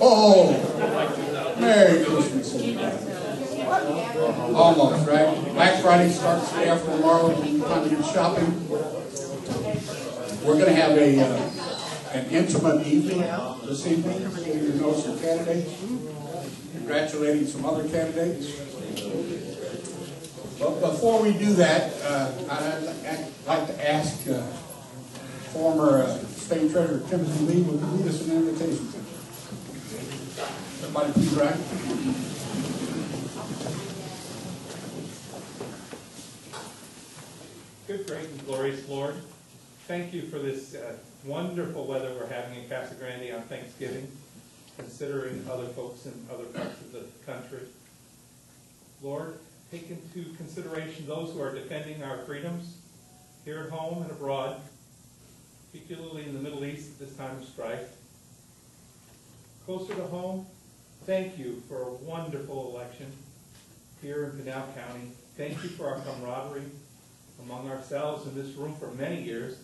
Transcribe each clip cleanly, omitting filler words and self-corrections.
Oh, Merry Christmas, everybody. Almost, right? Black Friday starts the day after tomorrow. Time to get shopping. We're going to have an intimate evening this evening. You know some candidates. Congratulating some other candidates. But before we do that, I'd like to ask former State Treasurer Timothy Lee, would you lead us in an invitation? Everybody please rise. Good, great, and glorious Lord, thank you for this wonderful weather we're having in Casa Grande on Thanksgiving, considering other folks in other parts of the country. Lord, take into consideration those who are defending our freedoms here at home and abroad, particularly in the Middle East at this time of strife. Closer to home, thank you for a wonderful election here in Pinal County. Thank you for our camaraderie among ourselves in this room for many years,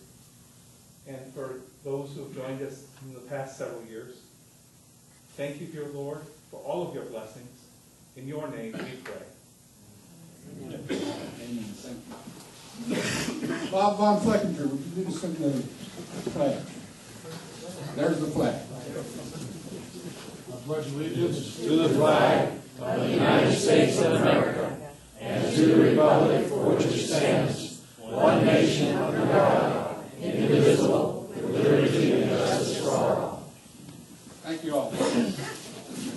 and for those who have joined us in the past several years. Thank you, dear Lord, for all of your blessings. In your name we pray. Amen. Thank you. Bob Von Fleckinger, would you lead us in the flag? There's the flag. I pledge allegiance to the flag of the United States of America and to the republic for which it stands, one nation under God, indivisible, with liberty and justice for all. Thank you all.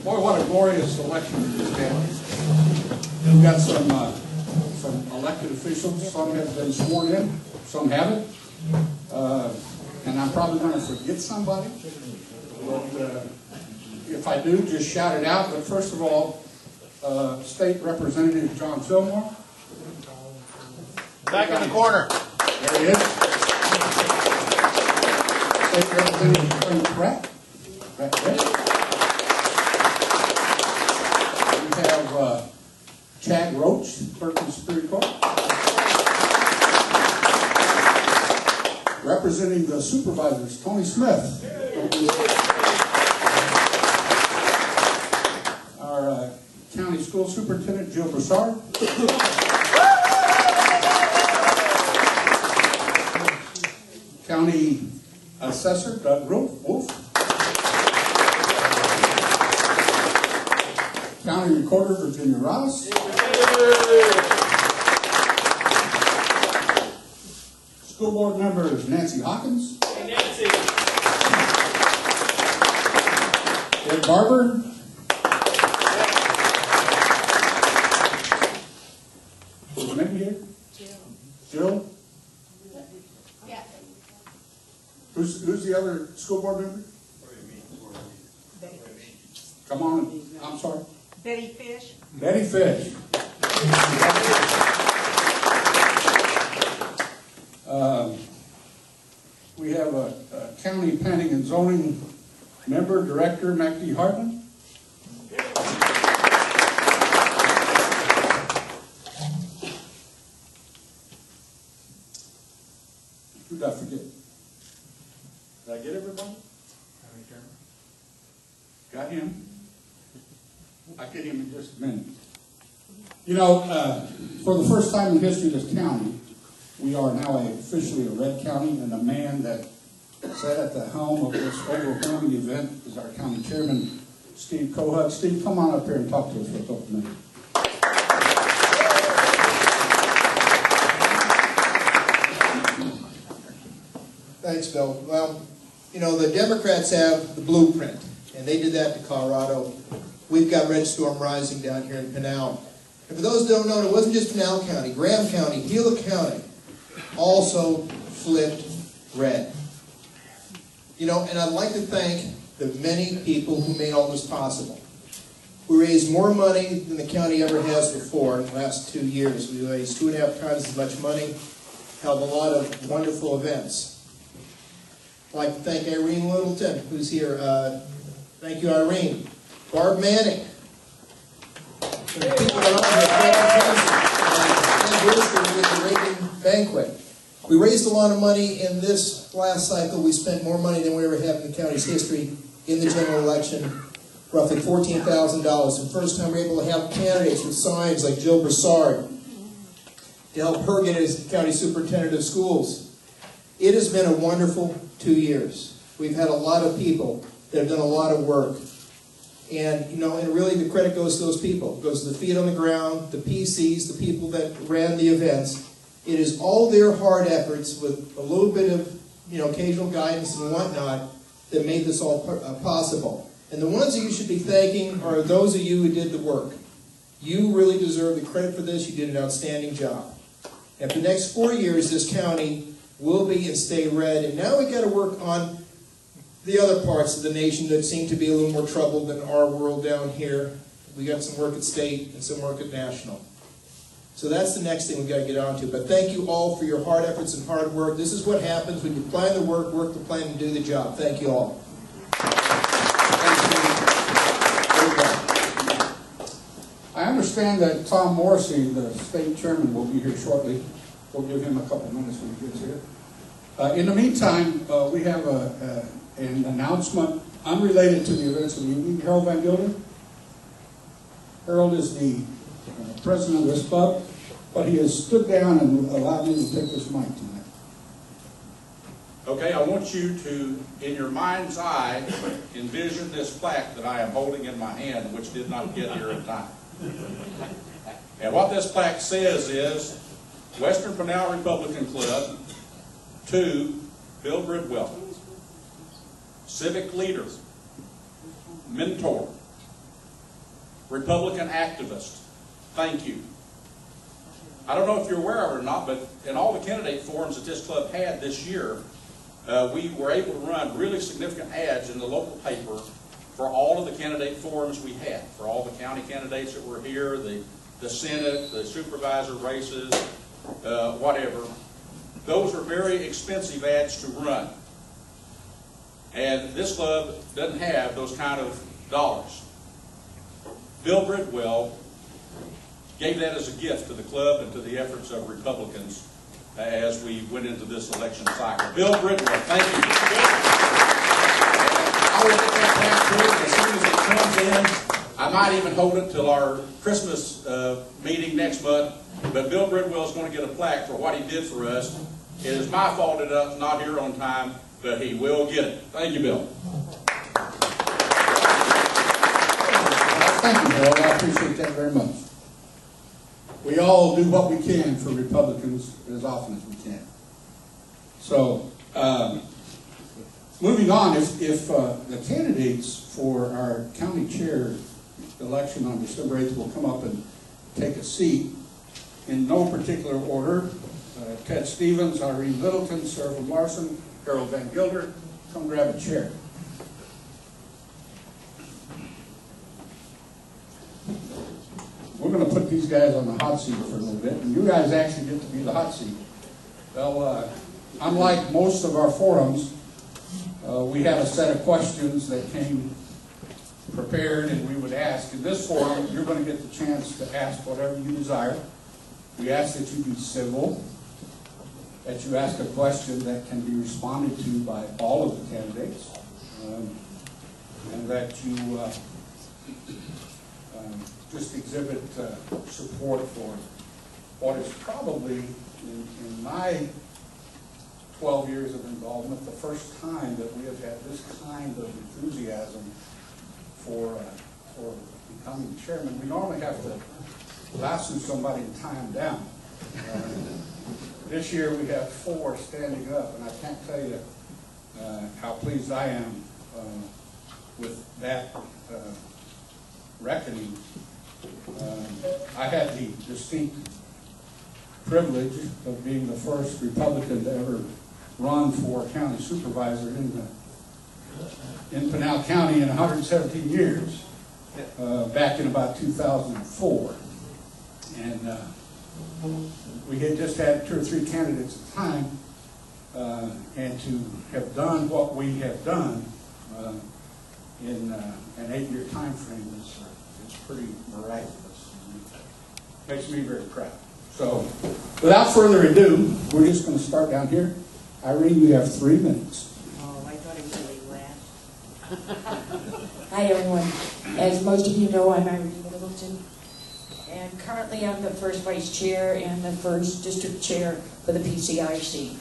Boy, what a glorious election we just had. We've got some elected officials. Some have been sworn in, some haven't. And I'm probably going to forget somebody. But if I do, just shout it out. But first of all, State Representative John Fillmore. Back in the corner. There he is. State Representative Frank Pratt. Right there. We have Chad Roach, Clerk of the Superior Court. Representing the supervisors, Tony Smith. Our County School Superintendent, Jill Broussard. County Assessor, Doug Wolf. County Recorder, Virginia Ross. School Board members, Nancy Hawkins. Hey, Nancy. Ed Barber. Who's maybe here? Jill. Yeah. Who's the other school board member? Come on, I'm sorry. Betty Fish. Betty Fish. We have a county planning and zoning member, Director Mackie Hartman. Who did I forget? Did I get everybody? Got him. I'll get him in just a minute. You know, for the first time in the history of this county, we are now officially a red county, and the man that sat at the helm of this overwhelming event is our county chairman, Steve Cohut. Steve, come on up here and talk to us for a couple minutes. Thanks, Bill. Well, you know, the Democrats have the blueprint, and they did that to Colorado. We've got Red Storm Rising down here in Pinal. And for those who don't know, it wasn't just Pinal County. Graham County, Gila County also flipped red. You know, and I'd like to thank the many people who made all this possible. We raised more money than the county ever has before in the last 2 years. We raised 2.5 times as much money, held a lot of wonderful events. I'd like to thank Irene Littleton, who's here. Thank you, Irene. Barb Manning. And people that are on with the Reagan banquet. We raised a lot of money in this last cycle. We spent more money than we ever have in the county's history in the general election. roughly $14,000. And first time we're able to have candidates with signs like Jill Broussard to help her get as county superintendent of schools. It has been a wonderful 2 years. We've had a lot of people that have done a lot of work. And, you know, and really the credit goes to those people. It goes to the feet on the ground, the PCs, the people that ran the events. It is all their hard efforts with a little bit of, you know, occasional guidance and whatnot that made this all possible. And the ones that you should be thanking are those of you who did the work. You really deserve the credit for this. You did an outstanding job. And for the next 4 years, this county will be and stay red. And now we've got to work on the other parts of the nation that seem to be a little more troubled than our world down here. We got some work at state and some work at national. So that's the next thing we've got to get on to. But thank you all for your hard efforts and hard work. This is what happens when you plan the work, work the plan, and do the job. Thank you all. I understand that Tom Morrissey, the state chairman, will be here shortly. We'll give him a couple minutes when he gets here. In the meantime, we have an announcement unrelated to the events of the evening. Harold Van Gilder. Harold is the president of this club, but he has stood down and allowed me to take this mic tonight. Okay, I want you to, in your mind's eye, envision this plaque that I am holding in my hand, which did not get here in time. And what this plaque says is, Western Pinal Republican Club to Bill Bridwell, civic leader, mentor, Republican activist, thank you. I don't know if you're aware of it or not, but in all the candidate forums that this club had this year, we were able to run really significant ads in the local paper for all of the candidate forums we had, for all the county candidates that were here, the Senate, the supervisor races, whatever. Those are very expensive ads to run. And this club doesn't have those kind of dollars. Bill Bridwell gave that as a gift to the club and to the efforts of Republicans as we went into this election cycle. Bill Bridwell, thank you. I will get that back to you as soon as it comes in. I might even hold it till our Christmas meeting next month. But Bill Bridwell is going to get a plaque for what he did for us. It is my fault it's not here on time, but he will get it. Thank you, Bill. Thank you, Harold. I appreciate that very much. We all do what we can for Republicans as often as we can. So, moving on, if the candidates for our county chair election on December 8th will come up and take a seat in no particular order. Ted Stevens, Irene Littleton, Sarah Larson, Harold Van Gilder, come grab a chair. We're going to put these guys on the hot seat for a little bit, and you guys actually get to be the hot seat. Well, unlike most of our forums, we have a set of questions that came prepared and we would ask. In this forum, you're going to get the chance to ask whatever you desire. We ask that you be civil, that you ask a question that can be responded to by all of the candidates, and that you just exhibit support for what is probably, in my 12 years of involvement, the first time that we have had this kind of enthusiasm for becoming chairman. We normally have to lasso somebody and tie them down. This year we have 4 standing up, and I can't tell you how pleased I am with that reckoning. I had the distinct privilege of being the first Republican to ever run for county supervisor in Pinal County in 117 years, back in about 2004. And we had just had 2 or 3 candidates at the time, and to have done what we have done in an 8-year time frame is pretty miraculous. It makes me very proud. So, without further ado, we're just going to start down here. Irene, you have 3 minutes. Oh, I thought he was going to be last. Hi, everyone. As most of you know, I'm Irene Littleton, and currently I'm the first vice chair and the first district chair for the PCRC.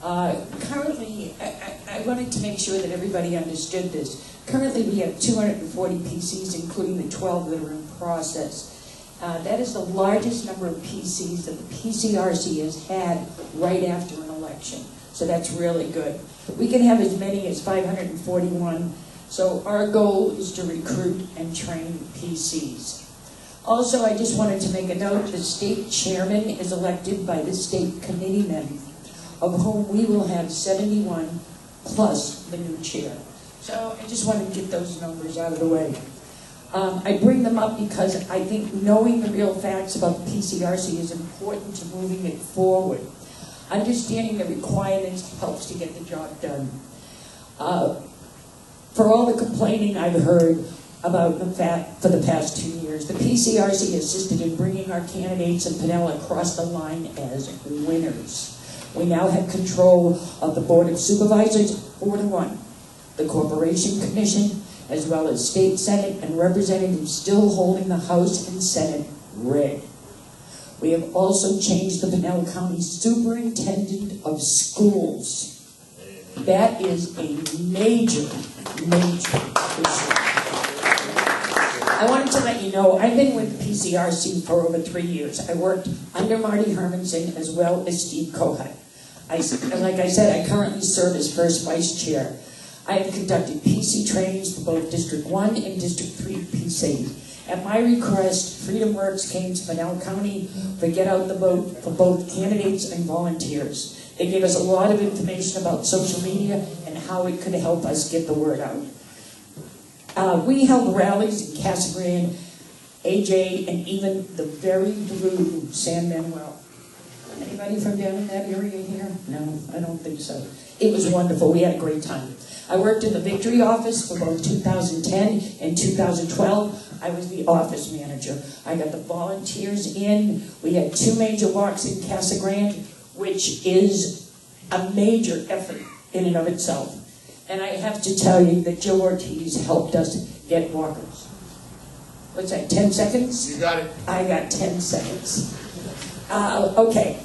Currently, I wanted to make sure that everybody understood this. Currently, we have 240 PCs, including the 12 that are in process. That is the largest number of PCs that the PCRC has had right after an election. So that's really good. We can have as many as 541. So our goal is to recruit and train PCs. Also, I just wanted to make a note, the state chairman is elected by the state committeemen, of whom we will have 71 plus the new chair. So I just wanted to get those numbers out of the way. I bring them up because I think knowing the real facts about the PCRC is important to moving it forward. Understanding the requirements helps to get the job done. For all the complaining I've heard about the fact for the past 2 years, the PCRC assisted in bringing our candidates in Pinella across the line as winners. We now have control of the Board of Supervisors 4-1, the Corporation Commission, as well as State Senate and representatives still holding the House and Senate red. We have also changed the Pinella County Superintendent of Schools. That is a major, major issue. I wanted to let you know, I've been with the PCRC for over 3 years. I worked under Marty Hermanson as well as Steve Kohut. Like I said, I currently serve as first vice chair. I have conducted PC trainings for both District 1 and District 3 PC. At my request, Freedom Works came to Pinella County to get out the vote for both candidates and volunteers. They gave us a lot of information about social media and how it could help us get the word out. We held rallies in Casa Grande, AJ, and even the very blue San Manuel. Anybody from down in that area here? No, I don't think so. It was wonderful. We had a great time. I worked in the Victory office for both 2010 and 2012. I was the office manager. I got the volunteers in. We had 2 major walks in Casa Grande, which is a major effort in and of itself. And I have to tell you that Joe Ortiz helped us get walkers. What's that, 10 seconds? You got it. I got 10 seconds. Okay.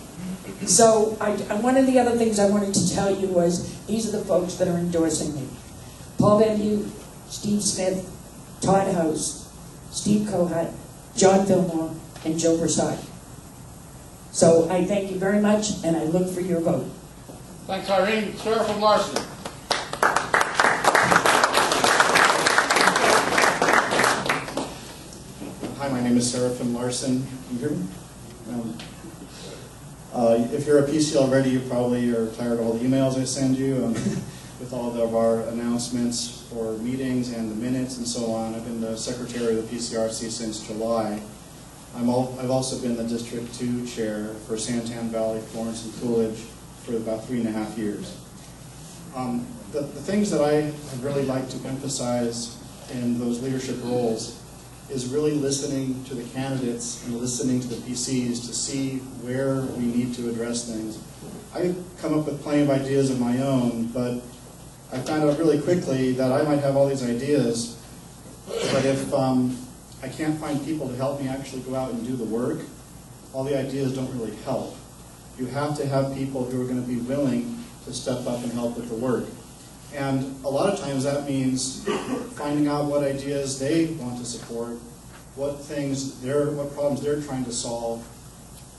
So one of the other things I wanted to tell you was, these are the folks that are endorsing me. Paul Benview, Steve Smith, Todd House, Steve Kohut, John Fillmore, and Joe Broussard. So I thank you very much, and I look for your vote. Thanks, Irene. Sarah from Larson. Hi, my name is Seraphim Larson. Can you hear me? If you're a PC already, you probably are tired of all the emails I send you with all of our announcements for meetings and the minutes and so on. I've been the secretary of the PCRC since July. I've also been the District 2 chair for Santan Valley, Florence, and Coolidge for about 3.5 years. The things that I have really liked to emphasize in those leadership roles is really listening to the candidates and listening to the PCs to see where we need to address things. I come up with plenty of ideas of my own, but I found out really quickly that I might have all these ideas, but if I can't find people to help me actually go out and do the work, all the ideas don't really help. You have to have people who are going to be willing to step up and help with the work. And a lot of times that means finding out what ideas they want to support, what problems they're trying to solve,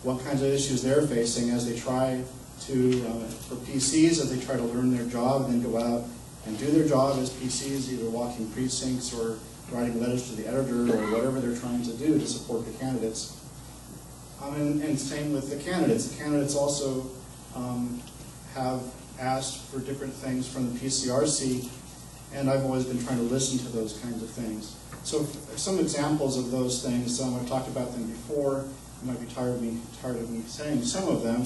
what kinds of issues they're facing as they try to, for PCs, as they try to learn their job and then go out and do their job as PCs, either walking precincts or writing letters to the editor or whatever they're trying to do to support the candidates. And same with the candidates. The candidates also have asked for different things from the PCRC, and I've always been trying to listen to those kinds of things. So some examples of those things, I've talked about them before. You might be tired of me saying some of them.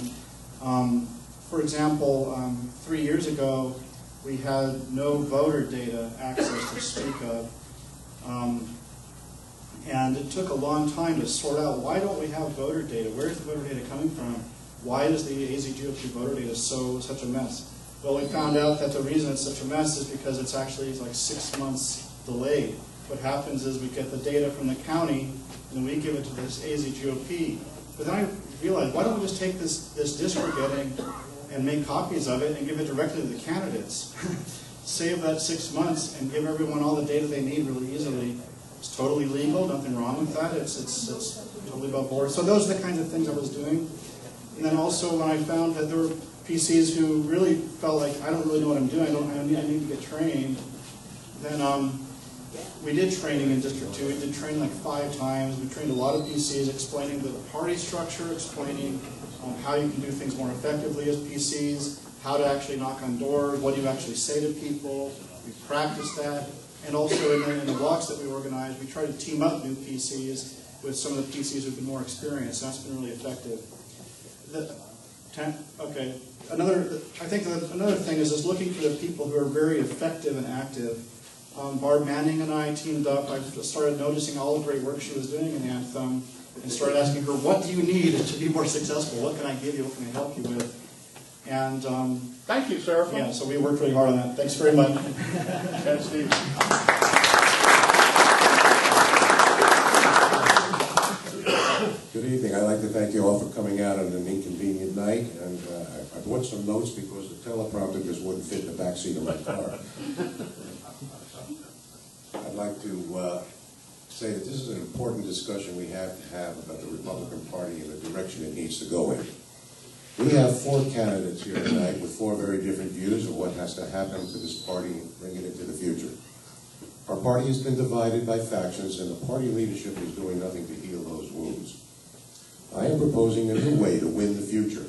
For example, 3 years ago, we had no voter data access to speak of. And it took a long time to sort out, why don't we have voter data? Where is the voter data coming from? Why is the AZGOP voter data such a mess? Well, we found out that the reason it's such a mess is because it's actually like 6 months delayed. what happens is we get the data from the county, and then we give it to this AZGOP. But then I realized, why don't we just take this disk we're getting and make copies of it and give it directly to the candidates? Save that 6 months and give everyone all the data they need really easily. It's totally legal, nothing wrong with that. It's totally above board. So those are the kinds of things I was doing. And then also when I found that there were PCs who really felt like, I don't really know what I'm doing, I need to get trained, then we did training in District 2. We did train like 5 times. We trained a lot of PCs explaining the party structure, explaining how you can do things more effectively as PCs, how to actually knock on doors, what do you actually say to people. We practiced that. And also in the walks that we organized, we tried to team up new PCs with some of the PCs who've been more experienced. That's been really effective. Another thing is just looking for the people who are very effective and active. Barb Manning and I teamed up. I started noticing all the great work she was doing in Anthem and started asking her, what do you need to be more successful? What can I give you? What can I help you with? And Thank you, sir. yeah, so we worked really hard on that. Thanks very much. And Steve. Good evening. I'd like to thank you all for coming out on an inconvenient night, and I brought some notes because the teleprompter just wouldn't fit in the back seat of my car. I'd like to say that this is an important discussion we have to have about the Republican Party and the direction it needs to go in. We have 4 candidates here tonight with 4 very different views of what has to happen to this party and bring it into the future. Our party has been divided by factions, and the party leadership is doing nothing to heal those wounds. I am proposing a new way to win the future.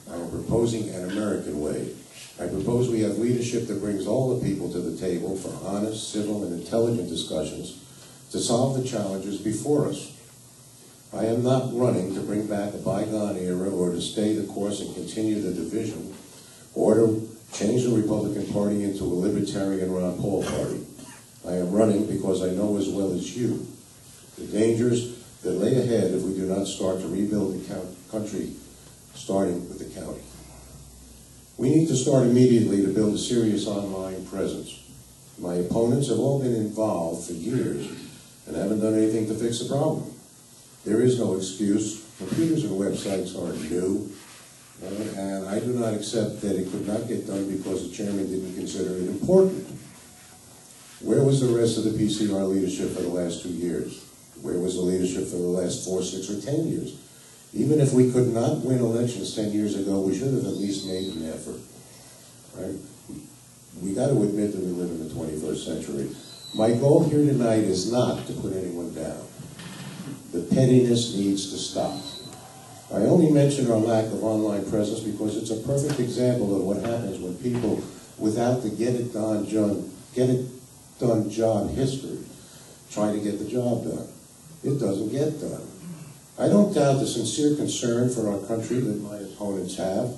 I am proposing an American way. I propose we have leadership that brings all the people to the table for honest, civil, and intelligent discussions to solve the challenges before us. I am not running to bring back a bygone era or to stay the course and continue the division or to change the Republican Party into a libertarian Ron Paul party. I am running because I know as well as you the dangers that lay ahead if we do not start to rebuild the country, starting with the county. We need to start immediately to build a serious online presence. My opponents have all been involved for years and haven't done anything to fix the problem. There is no excuse. Computers and websites aren't new, and I do not accept that it could not get done because the chairman didn't consider it important. Where was the rest of the PCR leadership for the last 2 years? Where was the leadership for the last 4, 6, or 10 years? Even if we could not win elections 10 years ago, we should have at least made an effort. Right? We got to admit that we live in the 21st century. My goal here tonight is not to put anyone down. The pettiness needs to stop. I only mention our lack of online presence because it's a perfect example of what happens when people, without the get it done job history, try to get the job done. It doesn't get done. I don't doubt the sincere concern for our country that my opponents have.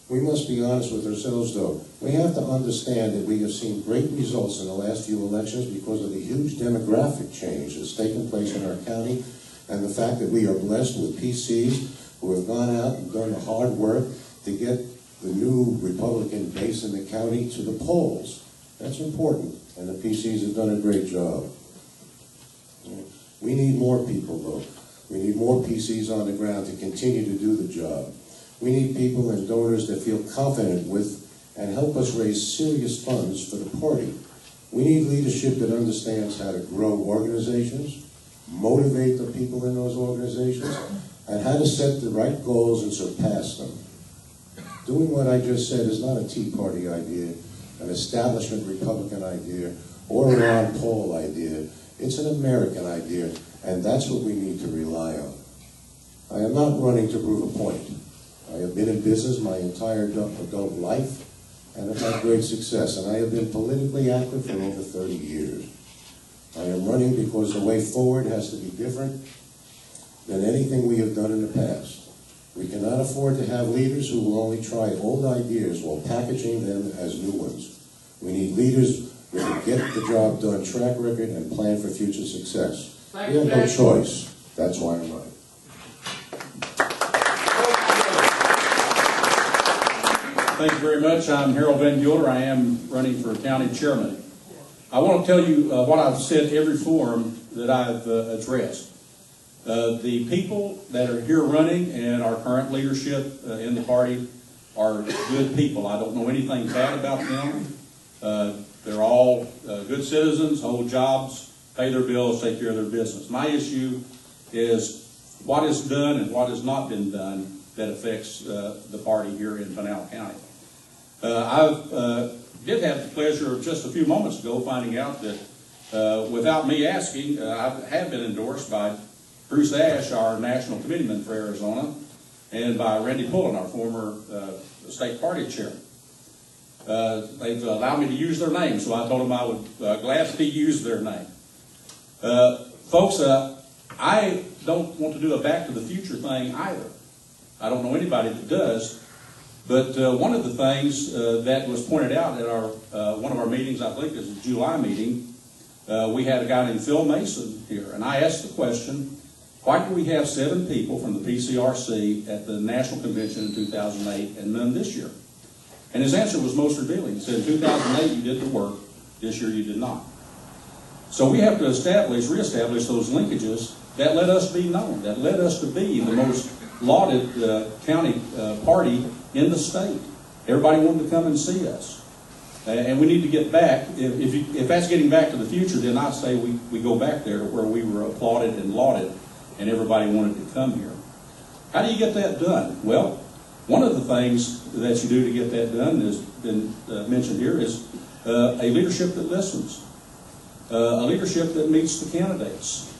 We must be honest with ourselves, though. We have to understand that we have seen great results in the last few elections because of the huge demographic change that's taken place in our county and the fact that we are blessed with PCs who have gone out and done the hard work to get the new Republican base in the county to the polls. That's important, and the PCs have done a great job. We need more people, though. We need more PCs on the ground to continue to do the job. We need people and donors that feel confident with and help us raise serious funds for the party. We need leadership that understands how to grow organizations, motivate the people in those organizations, and how to set the right goals and surpass them. Doing what I just said is not a Tea Party idea, an establishment Republican idea, or a Ron Paul idea. It's an American idea, and that's what we need to rely on. I am not running to prove a point. I have been in business my entire adult life and have had great success, and I have been politically active for over 30 years. I am running because the way forward has to be different than anything we have done in the past. We cannot afford to have leaders who will only try old ideas while packaging them as new ones. We need leaders with a get the job done track record and plan for future success. We have no choice. That's why I'm running. Thank you very much. I'm Harold Van Mueller. I am running for county chairman. I want to tell you what I've said every forum that I've addressed. The people that are here running and our current leadership in the party are good people. I don't know anything bad about them. They're all good citizens, hold jobs, pay their bills, take care of their business. My issue is what is done and what has not been done that affects the party here in Pinal County. I did have the pleasure of just a few moments ago finding out that without me asking, I have been endorsed by Bruce Ash, our national committeeman for Arizona, and by Randy Pullen, our former state party chair. They've allowed me to use their name, so I told them I would gladly use their name. Folks, I don't want to do a back to the future thing either. I don't know anybody that does, but one of the things that was pointed out at our one of our meetings, I think it was a July meeting, we had a guy named Phil Mason here, and I asked the question, why do we have 7 people from the PCRC at the National Convention in 2008 and none this year? And his answer was most revealing. He said, in 2008 you did the work, this year you did not. So we have to reestablish those linkages that let us be known, that led us to be the most lauded county party in the state. Everybody wanted to come and see us. And we need to get back. If that's getting back to the future, then I'd say we go back there to where we were applauded and lauded and everybody wanted to come here. How do you get that done? Well, one of the things that you do to get that done, has been mentioned here, is a leadership that listens, a leadership that meets the candidates.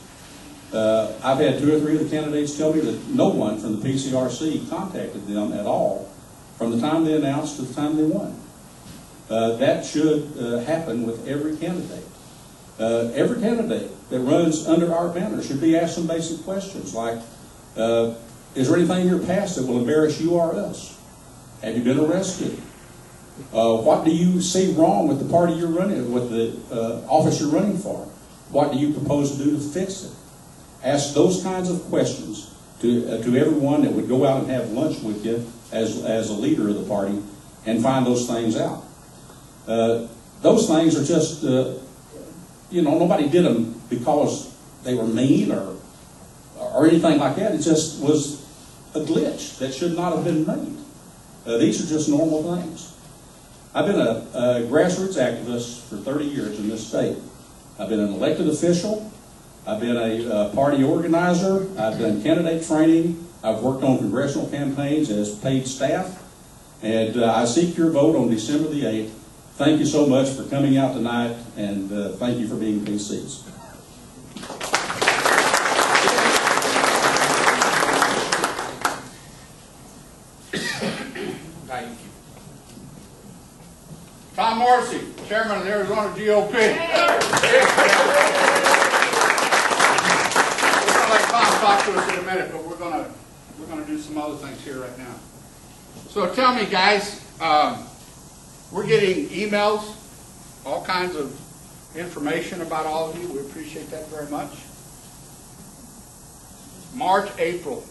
I've had 2 or 3 of the candidates tell me that no one from the PCRC contacted them at all from the time they announced to the time they won. That should happen with every candidate. Every candidate that runs under our banner should be asked some basic questions like, is there anything in your past that will embarrass you or us? Have you been arrested? What do you see wrong with the party you're running, with the office you're running for? What do you propose to do to fix it? Ask those kinds of questions to everyone that would go out and have lunch with you as a leader of the party and find those things out. Those things are just, nobody did them because they were mean or anything like that. It just was a glitch that should not have been made. These are just normal things. I've been a grassroots activist for 30 years in this state. I've been an elected official. I've been a party organizer. I've done candidate training. I've worked on congressional campaigns as paid staff. And I seek your vote on December the 8th. Thank you so much for coming out tonight, and thank you for being PCs. Thank you. Tom Morrissey, Chairman of the Arizona GOP. We're going to let Tom talk to us in a minute, but we're going to do some other things here right now. So tell me, guys, we're getting emails, all kinds of information about all of you. We appreciate that very much. March, April,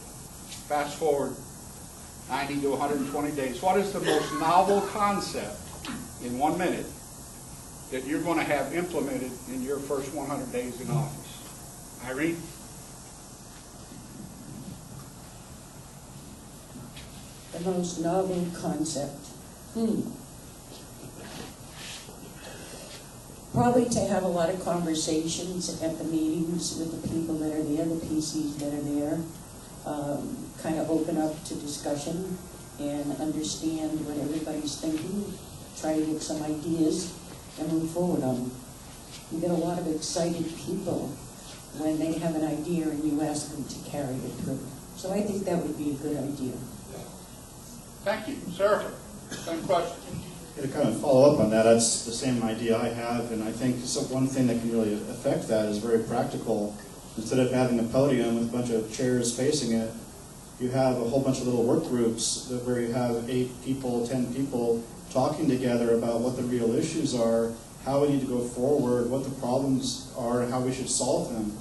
fast forward 90 to 120 days. What is the most novel concept in 1 minute that you're going to have implemented in your first 100 days in office? Irene? The most novel concept. Probably to have a lot of conversations at the meetings with the people that are there, the PCs that are there. Kind of open up to discussion and understand what everybody's thinking. Try to get some ideas and move forward on them. You get a lot of excited people when they have an idea and you ask them to carry it through. So I think that would be a good idea. Thank you. Sarah, same question. To kind of follow up on that, that's the same idea I have, and I think one thing that can really affect that is very practical. Instead of having a podium with a bunch of chairs facing it, you have a whole bunch of little work groups where you have 8 people, 10 people talking together about what the real issues are, how we need to go forward, what the problems are, and how we should solve them.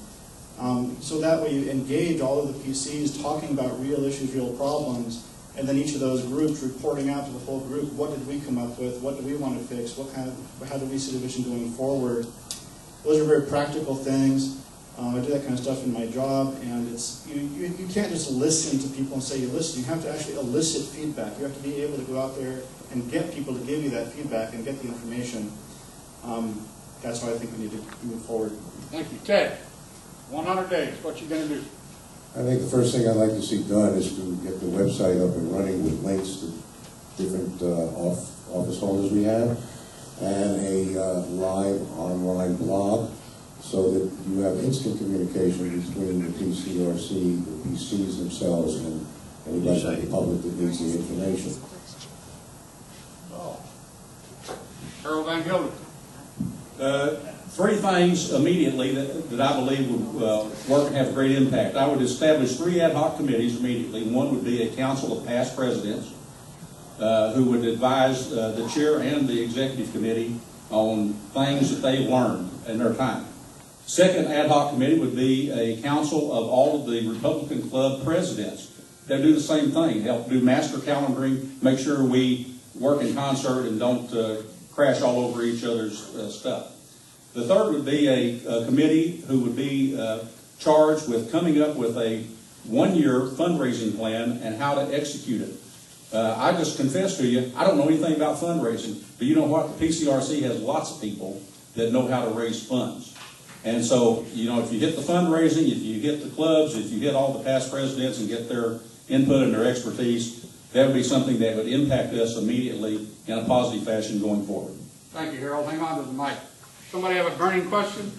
So that way you engage all of the PCs talking about real issues, real problems, and then each of those groups reporting out to the whole group, what did we come up with, what do we want to fix, how do we see the vision going forward. Those are very practical things. I do that kind of stuff in my job, and it's you can't just listen to people and say you listen. You have to actually elicit feedback. You have to be able to go out there and get people to give you that feedback and get the information. That's why I think we need to move forward. Thank you. Ted, 100 days, what you gonna do? I think the first thing I'd like to see done is to get the website up and running with links to different office holders we have, and a live online blog, so that you have instant communication between the PCRC, the PCs themselves, and anybody in the public that needs the information. Harold Van Gelder. Three things immediately that I believe would work and have a great impact. I would establish 3 ad hoc committees immediately. One would be a council of past presidents who would advise the chair and the executive committee on things that they've learned in their time. Second ad hoc committee would be a council of all of the Republican club presidents that do the same thing, help do master calendaring, make sure we work in concert and don't crash all over each other's stuff. The third would be a committee who would be charged with coming up with a 1-year fundraising plan and how to execute it. I just confess to you, I don't know anything about fundraising, but you know what? The PCRC has lots of people that know how to raise funds. And so, you know, if you hit the fundraising, if you hit the clubs, if you hit all the past presidents and get their input and their expertise, that would be something that would impact us immediately in a positive fashion going forward. Thank you, Harold. Hang on to the mic. Somebody have a burning question?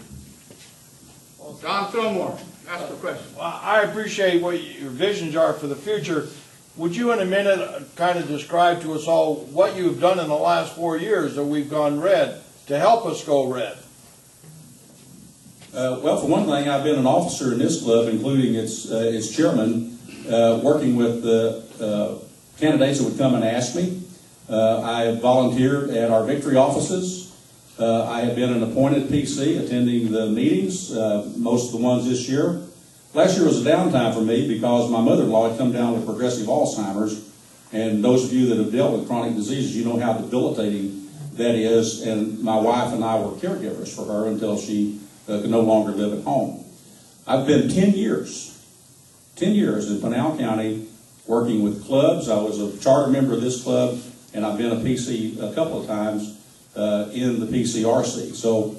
Don Fillmore, ask a question. Well, I appreciate what your visions are for the future. Would you in a minute kind of describe to us all what you've done in the last 4 years that we've gone red to help us go red? Well, for one thing, I've been an officer in this club, including its chairman, working with the candidates that would come and ask me. I have volunteered at our victory offices. I have been an appointed PC, attending the meetings, most of the ones this year. Last year was a downtime for me because my mother-in-law had come down with progressive Alzheimer's, and those of you that have dealt with chronic diseases, you know how debilitating that is, and my wife and I were caregivers for her until she could no longer live at home. I've been 10 years in Pinal County working with clubs. I was a charter member of this club, and I've been a PC a couple of times in the PCRC. So,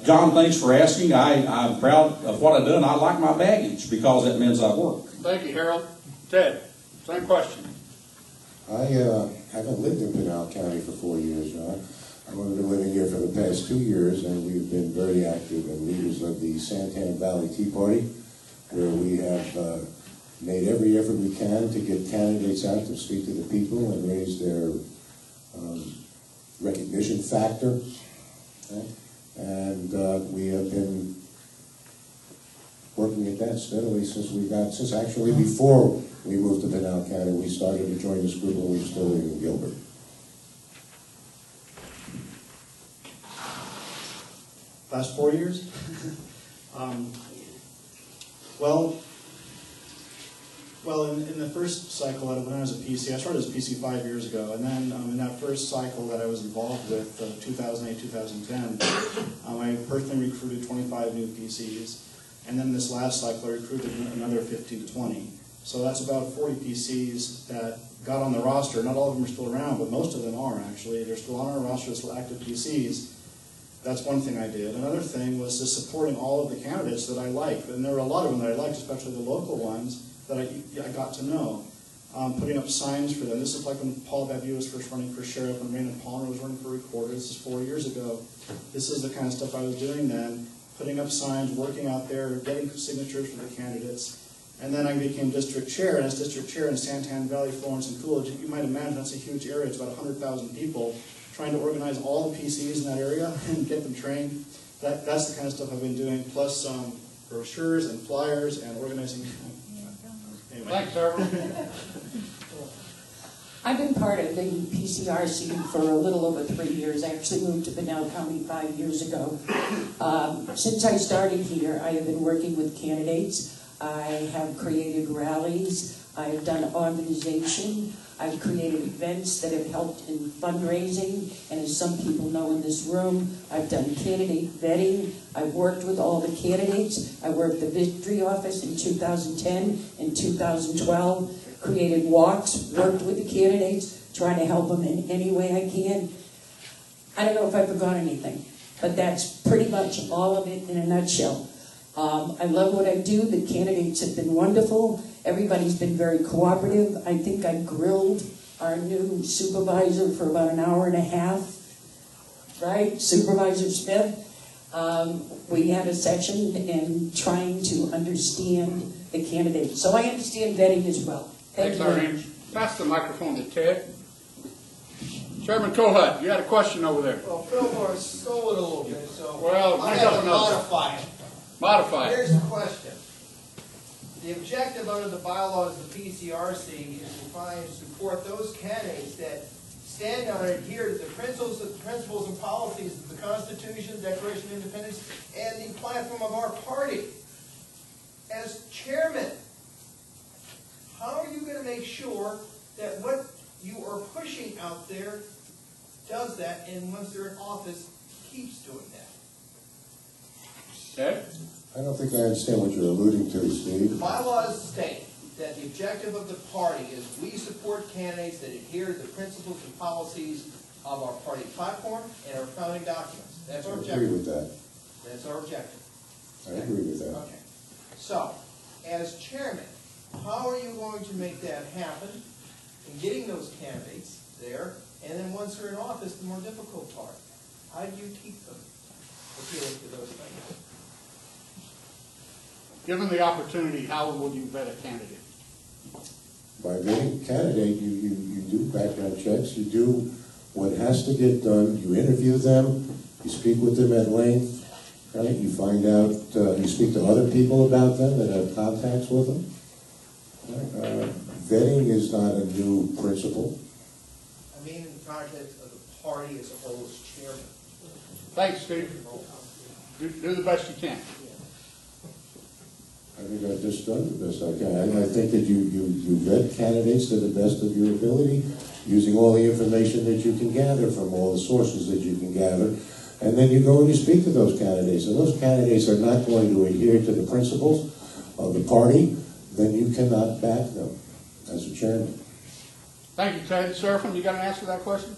John, thanks for asking. I'm proud of what I've done. I like my baggage because that means I've worked. Thank you, Harold. Ted, same question. I haven't lived in Pinal County for 4 years now. I've only been living here for the past 2 years, and we've been very active and leaders of the Santan Valley Tea Party, where we have made every effort we can to get candidates out to speak to the people and raise their recognition factor. Okay? And we have been working at that steadily since actually before we moved to Pinal County. We started to join this group when we were still living in Gilbert. Last 4 years? Well, in the first cycle, when I was a PC, I started as a PC 5 years ago, and then in that first cycle that I was involved with, 2008-2010, I personally recruited 25 new PCs, and then this last cycle I recruited another 15 to 20. So that's about 40 PCs that got on the roster. Not all of them are still around, but most of them are actually. They're still on our roster as active PCs. That's one thing I did. Another thing was just supporting all of the candidates that I liked, and there were a lot of them that I liked, especially the local ones that I got to know. Putting up signs for them. This is like when Paul Babu was first running for sheriff, and Raymond Palmer was running for recorder. This is 4 years ago. This is the kind of stuff I was doing then, putting up signs, working out there, getting signatures for the candidates. And then I became district chair, and as district chair in Santan Valley, Florence, and Coolidge, you might imagine that's a huge area. It's about 100,000 people. Trying to organize all the PCs in that area and get them trained. That's the kind of stuff I've been doing, plus some brochures and flyers and organizing. Anyway. Thanks, Harold. I've been part of the PCRC for a little over 3 years. I actually moved to Pinal County 5 years ago. Since I started here, I have been working with candidates. I have created rallies. I've done organization, I've created events that have helped in fundraising, and as some people know in this room, I've done candidate vetting, I've worked with all the candidates, I worked the Victory Office in 2010 and 2012, created walks, worked with the candidates, trying to help them in any way I can. I don't know if I forgot anything, but that's pretty much all of it in a nutshell. I love what I do. The candidates have been wonderful. Everybody's been very cooperative. I think I grilled our new supervisor for about an hour and a half, right? Supervisor Smith. We had a session in trying to understand the candidates. So I understand vetting as well. Thank Thanks, you. Irene. Pass the microphone to Ted. Chairman Kohut, you had a question over there. Well, Fillmore stole it a little bit, so Well, I make have up to another. modify it. Modify it. Here's the question. The objective under the bylaws of the PCRC is to find and support those candidates that stand on and adhere to the principles and policies of the Constitution, Declaration of Independence, and the platform of our party. As chairman, how are you going to make sure that what you are pushing out there does that, and once they're in office, keeps doing that? Ted? I don't think I understand what you're alluding to, The Steve. bylaws state that the objective of the party is we support candidates that adhere to the principles and policies of our party platform and our founding documents. That's I our agree objective. with that. That's our objective. I agree with that. Okay. So, as chairman, how are you going to make that happen in getting those candidates there? And then once they're in office, the more difficult part. How do you keep them appealing to those things? Given the opportunity, how would you vet a candidate? By vetting a candidate, you do background checks, you do what has to get done, you interview them, you speak with them at length, right? You find out, you speak to other people about them that have contacts with them. Right? Vetting is not a new principle. I mean, in the context of the party as a whole as chairman. Thanks, Steve. Do the best you can. I think I've just done the best I can. I think that you vet candidates to the best of your ability, using all the information that you can gather from all the sources that you can gather, and then you go and you speak to those candidates. And those candidates are not going to adhere to the principles of the party, then you cannot back them as a chairman. Thank you, Ted. Serafin, you got an answer to that question?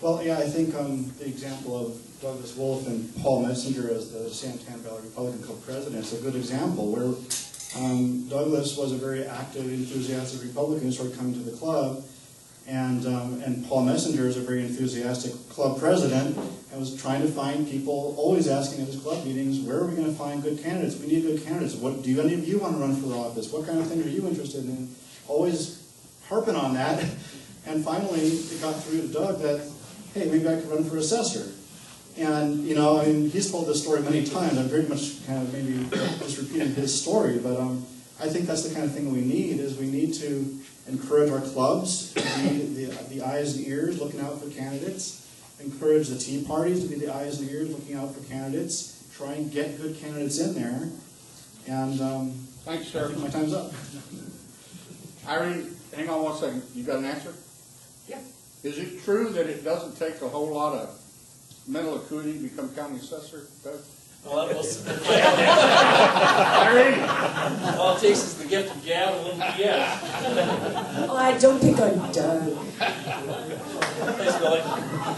Well, yeah, I think the example of Douglas Wolf and Paul Messenger as the Santan Valley Republican Club president is a good example where Douglas was a very active, enthusiastic Republican who started coming to the club, and Paul Messenger is a very enthusiastic club president and was trying to find people, always asking at his club meetings, where are we going to find good candidates? We need good candidates. What do any of you want to run for office? What kind of thing are you interested in? Always harping on that, and finally it got through to Doug that, hey, maybe I could run for assessor. And, you know, I mean, he's told this story many times. I'm very much kind of maybe just repeating his story, but I think that's the kind of thing we need, is we need to encourage our clubs to be the eyes and ears looking out for candidates, encourage the tea parties to be the eyes and ears looking out for candidates, try and get good candidates in there, and Thanks, I Sheriff. think my time's up. Irene, hang on one second. You got an answer? Yeah. Is it true that it doesn't take a whole lot of mental acuity to become county assessor, Doug? Well, that was, Irene? all it takes is the gift of gab and a little yes. Oh, don't pick on Doug. Thanks, Billy.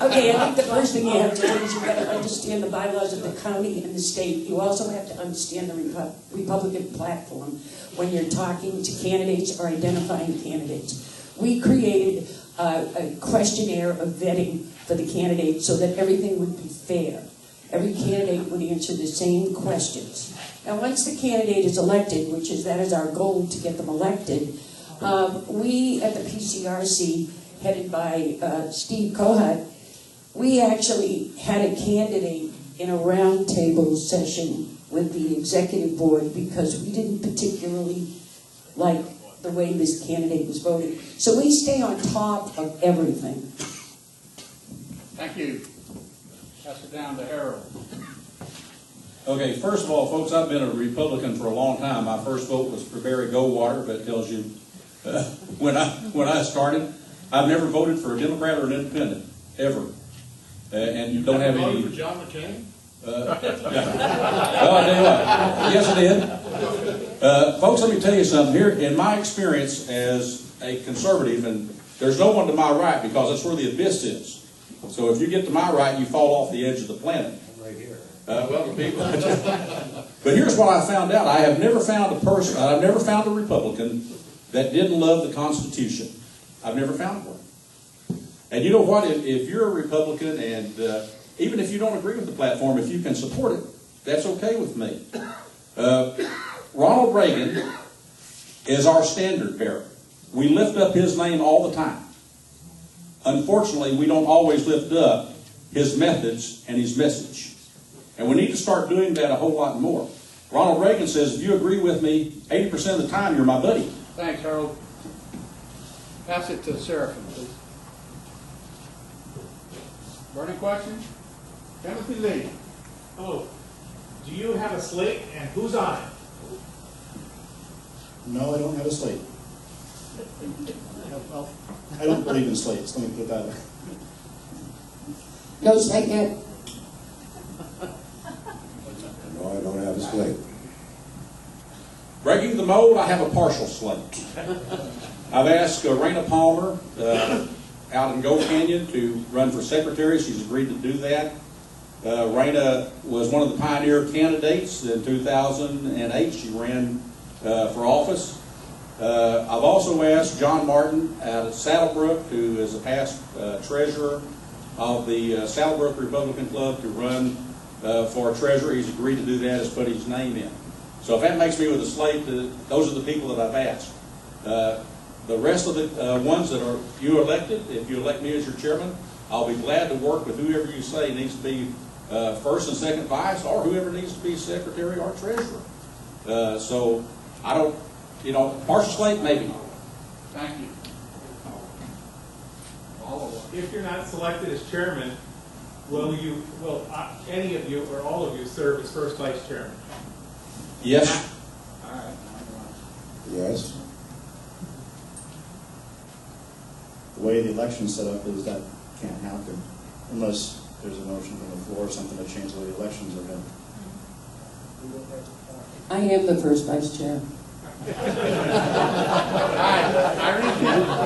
Okay, I think the first thing you have to do is you've got to understand the bylaws of the county and the state. You also have to understand the Republican platform when you're talking to candidates or identifying candidates. We created a questionnaire of vetting for the candidates so that everything would be fair. Every candidate would answer the same questions. Now, once the candidate is elected, that is our goal to get them elected, we at the PCRC, headed by Steve Kohut, we actually had a candidate in a roundtable session with the executive board because we didn't particularly like the way this candidate was voted. So we stay on top of everything. Thank you. Pass it down to Harold. Okay, first of all, folks, I've been a Republican for a long time. My first vote was for Barry Goldwater, if that tells you when I started. I've never voted for a Democrat or an independent, ever. And you don't have any... Voted for John McCain? Well, I tell you what. Yes, I did. Folks, let me tell you something. Here, in my experience as a conservative, and there's no one to my right because that's where the abyss is. So if you get to my right, you fall off the edge of the planet. Right here. But here's what I found out. I have never found a Republican that didn't love the Constitution. I've never found one. And you know what? If you're a Republican, and even if you don't agree with the platform, if you can support it, that's okay with me. Ronald Reagan is our standard bearer. We lift up his name all the time. Unfortunately, we don't always lift up his methods and his message. And we need to start doing that a whole lot more. Ronald Reagan says, if you agree with me 80% of the time, you're my buddy. Thanks, Harold. Pass it to Seraphim, please. Burning question? Timothy Lee. Oh, do you have a slate and who's on it? No, I don't have a slate. I don't believe in slates, let me put it that way. No second. No, I don't have a slate. Breaking the mold, I have a partial slate. I've asked Raina Palmer out in Gold Canyon to run for secretary. She's agreed to do that. Raina was one of the pioneer candidates in 2008. She ran for office. I've also asked John Martin out of Saddlebrook, who is a past treasurer of the Saddlebrook Republican Club, to run for treasurer. He's agreed to do that, has put his name in. So if that makes me with a slate, those are the people that I've asked. The rest of the ones that are you elected, if you elect me as your chairman, I'll be glad to work with whoever you say needs to be first and second vice, or whoever needs to be secretary or treasurer. So I don't, partial slate, maybe. Thank you. If you're not selected as chairman, will any of you or all of you serve as first vice chairman? Yes. All right. Yes? The way the election's set up is that can't happen unless there's a motion from the floor or something to change the way the elections are done. I am the first vice chair.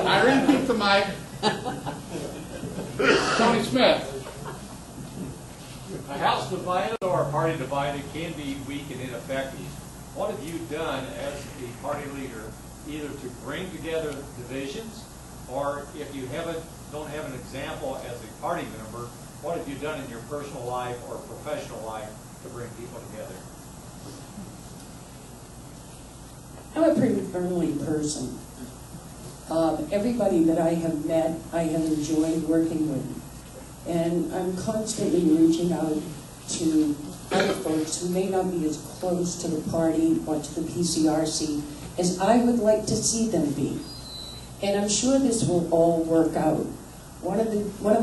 Irene, keep the mic. Tony Smith. A house divided or a party divided can be weak and ineffective. What have you done as a party leader, either to bring together divisions, or if you don't have an example as a party member, what have you done in your personal life or professional life to bring people together? I'm a pretty friendly person. Everybody that I have met, I have enjoyed working with. And I'm constantly reaching out to other folks who may not be as close to the party or to the PCRC as I would like to see them be. And I'm sure this will all work out. One of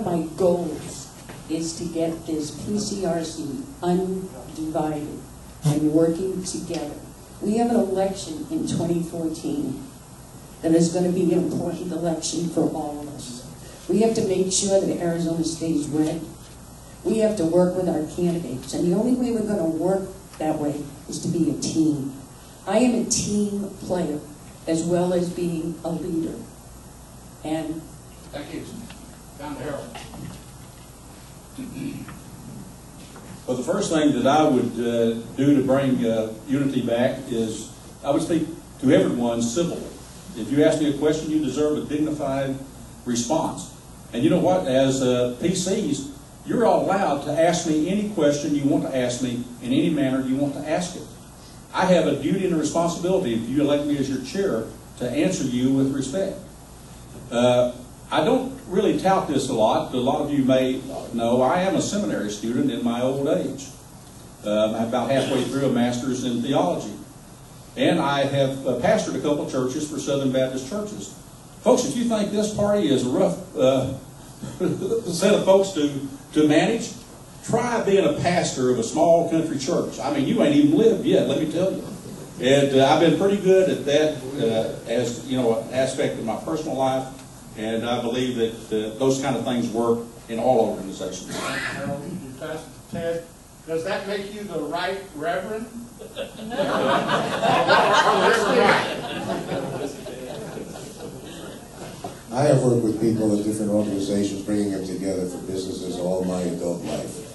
my goals is to get this PCRC undivided and working together. We have an election in 2014 that is going to be an important election for all of us. We have to make sure that Arizona stays red. We have to work with our candidates. And the only way we're going to work that way is to be a team. I am a team player as well as being a leader. And Thank you. Down to Harold. Well, the first thing that I would do to bring unity back is I would speak to everyone civilly. If you ask me a question, you deserve a dignified response. And you know what? As PCs, you're all allowed to ask me any question you want to ask me in any manner you want to ask it. I have a duty and a responsibility, if you elect me as your chair, to answer you with respect. I don't really tout this a lot, but a lot of you may know I am a seminary student in my old age. I'm about halfway through a master's in theology. And I have pastored a couple of churches for Southern Baptist churches. Folks, if you think this party is a rough set of folks to manage, try being a pastor of a small country church. I mean, you ain't even lived yet, let me tell you. And I've been pretty good at that as, you know, an aspect of my personal life, and I believe that those kind of things work in all organizations. Harold, you Pastor Ted, does that make you the right reverend? Or Reverend Right? I have worked with people in different organizations, bringing them together for businesses all my adult life.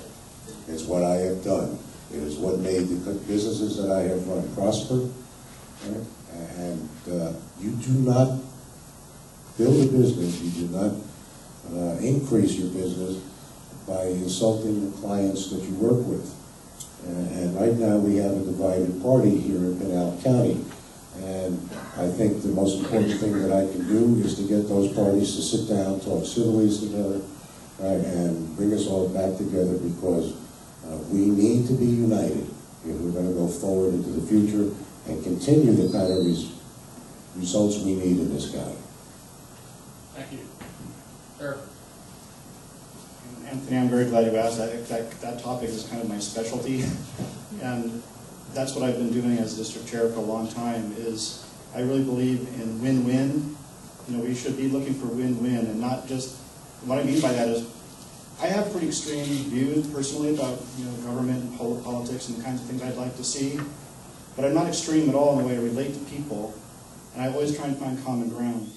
It's what I have done. It is what made the businesses that I have run prosper. Right? And you do not build a business, you do not increase your business by insulting the clients that you work with. And right now we have a divided party here in Pinal County. And I think the most important thing that I can do is to get those parties to sit down, talk civilly together, right, and bring us all back together, because we need to be united if we're going to go forward into the future and continue the kind of results we need in this county. Thank you. Eric? Anthony, I'm very glad you asked that. That topic is kind of my specialty, and that's what I've been doing as district chair for a long time. Is I really believe in win-win. You know, we should be looking for win-win, and not just. What I mean by that is, I have pretty extreme views personally about, you know, government and politics and the kinds of things I'd like to see, but I'm not extreme at all in the way I relate to people, and I always try and find common ground.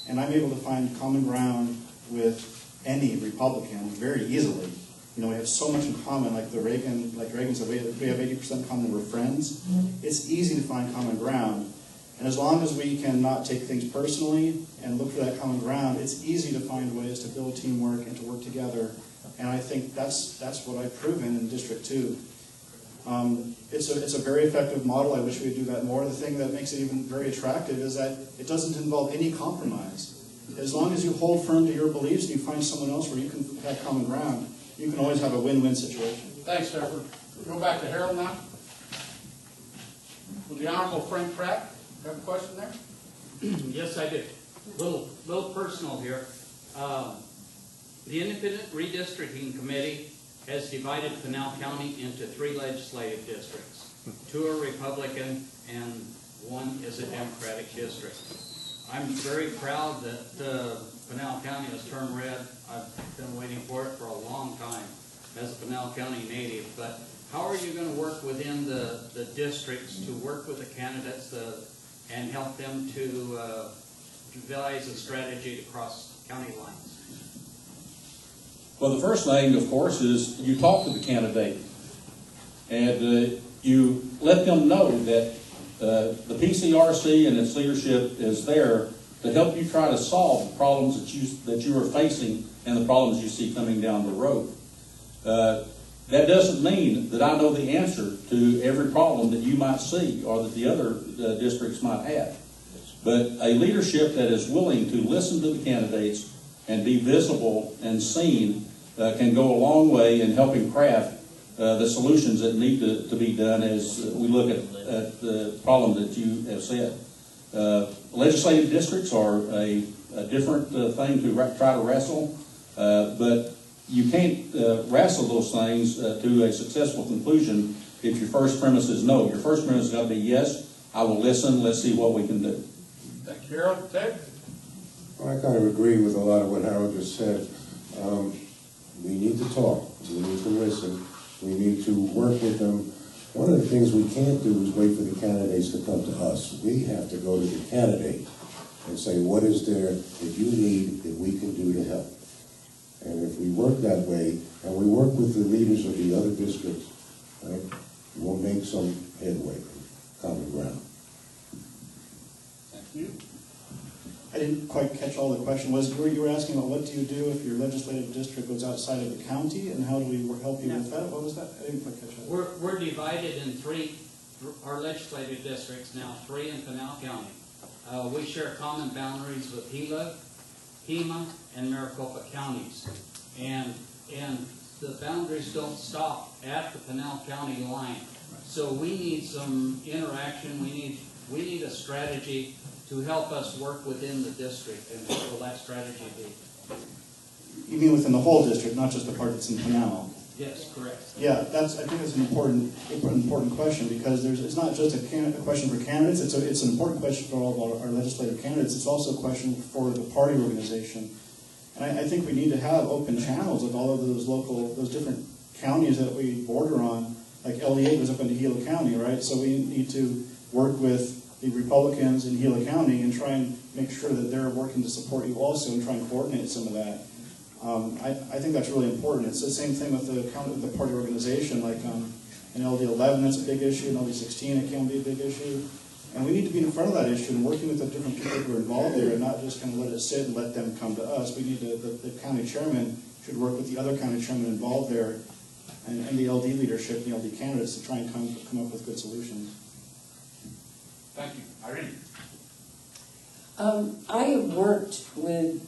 And I'm able to find common ground with any Republican very easily. You know, we have so much in common, like Reagan said, we have 80% in common, we're friends. It's easy to find common ground. And as long as we can not take things personally and look for that common ground, it's easy to find ways to build teamwork and to work together. And I think that's what I've proven in District 2. It's a very effective model. I wish we'd do that more. The thing that makes it even very attractive is that it doesn't involve any compromise. As long as you hold firm to your beliefs and you find someone else where you can have common ground, you can always have a win-win situation. Thanks, Reverend. Go back to Harold now. With the Honorable Frank Pratt, you have a question there? Yes, I do. Little personal here. The Independent Redistricting Committee has divided Pinal County into 3 legislative districts. 2 are Republican and 1 is a Democratic district. I'm very proud that Pinal County is term red. I've been waiting for it for a long time as a Pinal County native. But how are you going to work within the districts to work with the candidates and help them to devise a strategy to cross county lines? Well, the first thing, of course, is you talk to the candidate, and you let them know that the PCRC and its leadership is there to help you try to solve the problems that you are facing and the problems you see coming down the road. That doesn't mean that I know the answer to every problem that you might see or that the other districts might have. But a leadership that is willing to listen to the candidates and be visible and seen can go a long way in helping craft the solutions that need to be done as we look at the problem that you have said. Legislative districts are a different thing to try to wrestle, but you can't wrestle those things to a successful conclusion if your first premise is no. Your first premise is going to be yes, I will listen, let's see what we can do. Thank you, Harold. Ted? Well, I kind of agree with a lot of what Harold just said. We need to talk, we need to listen, we need to work with them. One of the things we can't do is wait for the candidates to come to us. We have to go to the candidate and say, what is there that you need that we can do to help? And if we work that way, and we work with the leaders of the other districts, right, we'll make some headway, common ground. Thank you. I didn't quite catch all the question. You were asking about what do you do if your legislative district goes outside of the county, and how do we help you with that? What was that? I didn't quite catch that. We're divided in 3, our legislative districts now, 3 in Pinal County. We share common boundaries with Gila, Pima, and Maricopa counties. And the boundaries don't stop at the Pinal County line. So we need some interaction, we need a strategy to help us work within the district, and what will that strategy be? You mean within the whole district, not just the part that's in Pinal? Yes, correct. Yeah, I think that's an important question, because it's not just a question for candidates, it's an important question for all of our legislative candidates. It's also a question for the party organization. And I think we need to have open channels with all of those different counties that we border on. Like LDA goes up into Gila County, right? So we need to work with the Republicans in Gila County and try and make sure that they're working to support you also and try and coordinate some of that. I think that's really important. It's the same thing with the party organization. Like in LD 11, that's a big issue. In LD 16, it can be a big issue. And we need to be in front of that issue and working with the different people who are involved there, and not just kind of let it sit and let them come to us. We need to, the county chairman should work with the other county chairmen involved there and the LD leadership, the LD candidates, to try and come up with good solutions. Thank you. Irene? I have worked with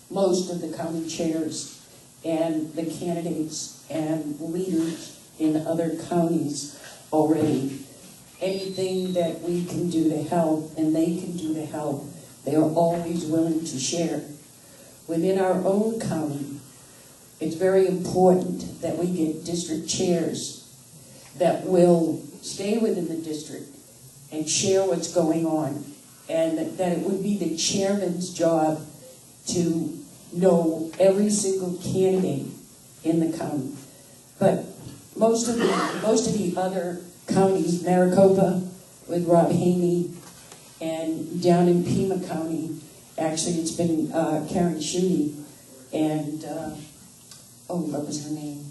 most of the county chairs and the candidates and leaders in other counties already. Anything that we can do to help and they can do to help, they are always willing to share. Within our own county, it's very important that we get district chairs that will stay within the district and share what's going on, and that it would be the chairman's job to know every single candidate in the county. But most of the other counties, Maricopa with Rob Haney, and down in Pima County, actually it's been Karen Schutte and what was her name?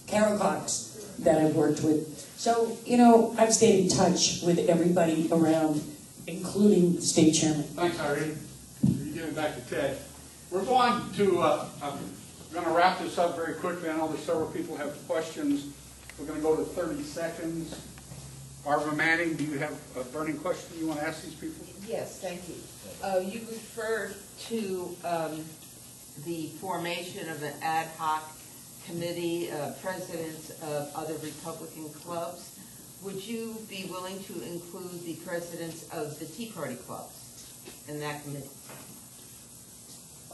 Carol Cox that I've worked with. So, I've stayed in touch with everybody around, including the state chairman. Thanks, Irene. You're getting back to Ted. We're going to wrap this up very quickly. I know that several people have questions. We're going to go to 30 seconds. Barbara Manning, do you have a burning question you want to ask these people? Yes, thank you. You referred to the formation of an ad hoc committee, presidents of other Republican clubs. Would you be willing to include the presidents of the Tea Party clubs in that committee?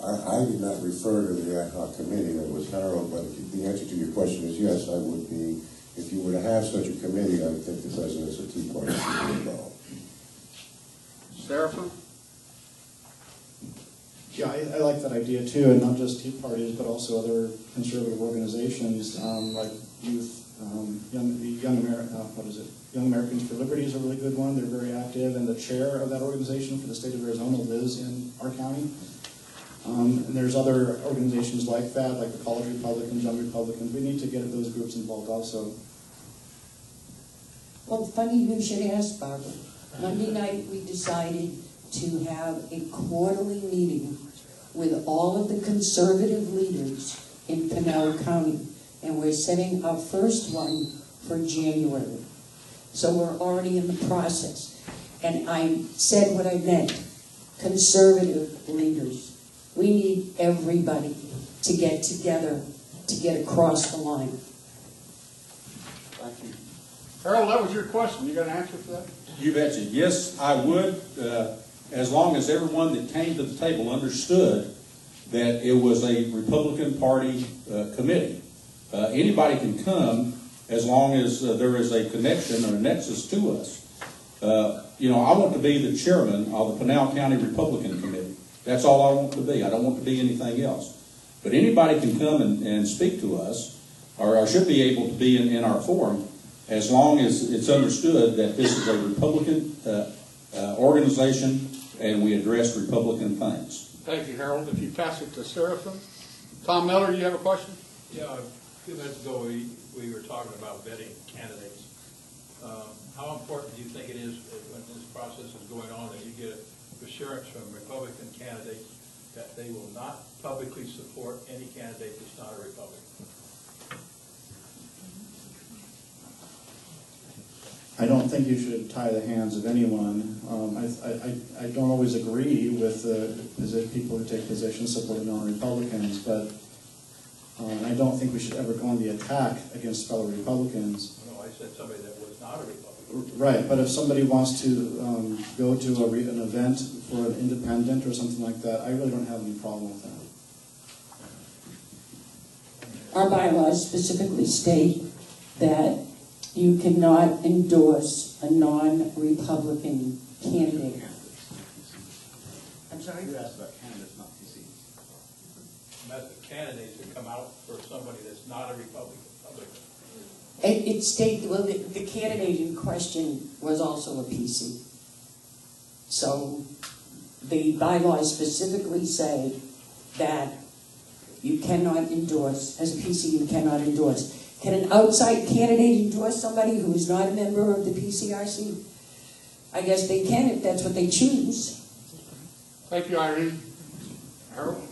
I did not refer to the ad hoc committee. That was Harold, but the answer to your question is yes, I would be. If you were to have such a committee, I would think the presidents of Tea Party should be involved. Seraphim? Yeah, I like that idea too, and not just Tea Parties, but also other conservative organizations like youth, Young Americans for Liberty is a really good one. They're very active, and the chair of that organization for the state of Arizona lives in our county. And there's other organizations like that, like the College Republicans, Young Republicans. We need to get those groups involved also. Well, funny you should ask, Barbara. Monday night we decided to have a quarterly meeting with all of the conservative leaders in Pinal County, and we're setting our first one for January. So we're already in the process. And I said what I meant, conservative leaders. We need everybody to get together to get across the line. Thank you. Harold, that was your question. You got an answer for that? You betcha. Yes, I would, as long as everyone that came to the table understood that it was a Republican Party committee. Anybody can come as long as there is a connection or a nexus to us. I want to be the chairman of the Pinal County Republican Committee. That's all I want to be. I don't want to be anything else. But anybody can come and speak to us, or should be able to be in our forum, as long as it's understood that this is a Republican organization and we address Republican things. Thank you, Harold. If you pass it to Seraphim. Tom Miller, do you have a question? Yeah, a few minutes ago we were talking about vetting candidates. How important do you think it is when this process is going on that you get assurance from Republican candidates that they will not publicly support any candidate that's not a Republican? I don't think you should tie the hands of anyone. I don't always agree with the people who take positions supporting non-Republicans, but I don't think we should ever go on the attack against fellow Republicans. No, I said somebody that was not a Republican. Right, but if somebody wants to go to an event for an independent or something like that, I really don't have any problem with that. our bylaws specifically state that you cannot endorse a non-Republican candidate. I'm sorry? You asked about candidates, not PCs. That's the candidates that come out for somebody that's not a Republican. It stated, well, the candidate in question was also a PC. So the bylaws specifically say that you cannot endorse, as a PC, you cannot endorse. Can an outside candidate endorse somebody who is not a member of the PCRC? I guess they can if that's what they choose. Thank you, Irene. Harold?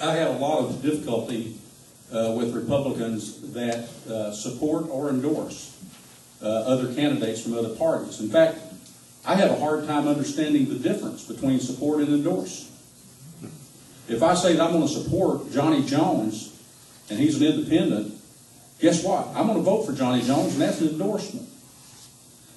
I have a lot of difficulty with Republicans that support or endorse other candidates from other parties. In fact, I have a hard time understanding the difference between support and endorse. If I say that I'm going to support Johnny Jones and he's an independent, guess what? I'm going to vote for Johnny Jones, and that's an endorsement.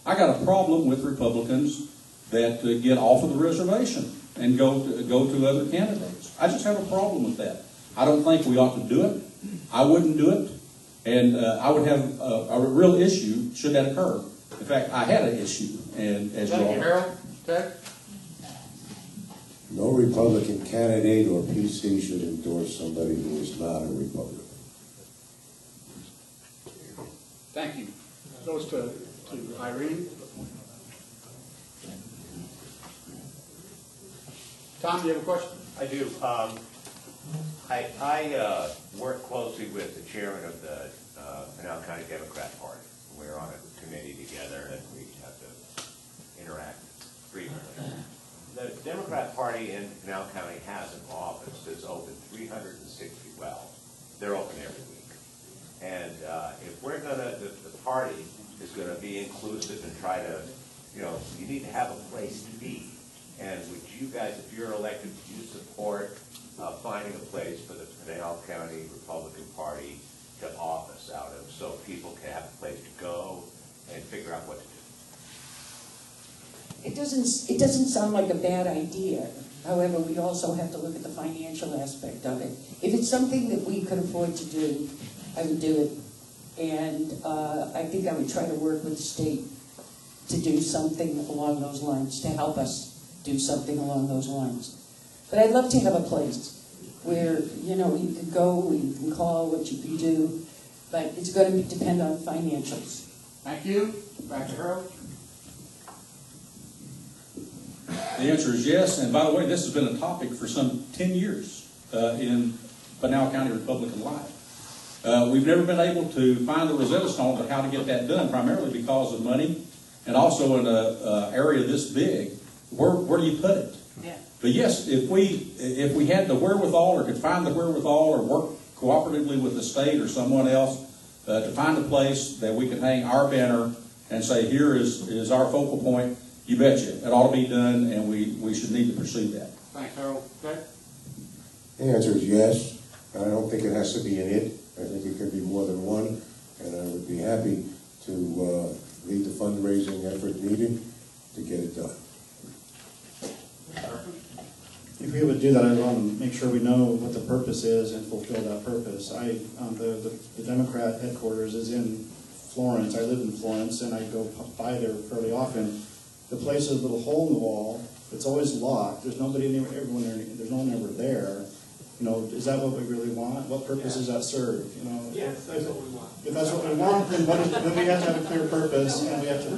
I got a problem with Republicans that get off of the reservation and go to other candidates. I just have a problem with that. I don't think we ought to do it. I wouldn't do it, and I would have a real issue should that occur. In fact, I had an issue, and as you all. Thank you, Harold. Ted? No Republican candidate or PC should endorse somebody who is not a Republican. Thank you. Goes to Irene. Tom, do you have a question? I do. I work closely with the chairman of the Pinal County Democrat Party. We're on a committee together and we have to interact frequently. The Democrat Party in Pinal County has an office that's open 360, well, they're open every week. And if we're gonna, the party is gonna be inclusive and try to, you need to have a place to be. And would you guys, if you're elected, would you support finding a place for the Pinal County Republican Party to office out of so people can have a place to go and figure out what to do? It doesn't sound like a bad idea. However, we also have to look at the financial aspect of it. If it's something that we could afford to do, I would do it. And I think I would try to work with the state to do something along those lines, to help us do something along those lines. But I'd love to have a place where, you can go, you can call, what you can do, but it's going to depend on financials. Thank you. Back to Harold. The answer is yes, and by the way, this has been a topic for some 10 years in Pinal County Republican life. We've never been able to find the Rosetta Stone of how to get that done, primarily because of money, and also in an area this big, where do you put it? Yeah. But yes, if we had the wherewithal or could find the wherewithal or work cooperatively with the state or someone else to find a place that we can hang our banner and say, here is our focal point, you betcha. It ought to be done, and we should need to pursue that. Thanks, Harold. Okay. The answer is yes. I don't think it has to be an it. I think it could be more than one, and I would be happy to lead the fundraising effort needed to get it done. If we would do that, I'd want to make sure we know what the purpose is and fulfill that purpose. The Democrat headquarters is in Florence. I live in Florence, and I go by there fairly often. The place is a little hole in the wall. It's always locked. There's nobody, everyone there. There's no one ever there. Is that what we really want? What purpose does that serve? Yes, that's what we want. If that's what we want, then we have to have a clear purpose, and we have to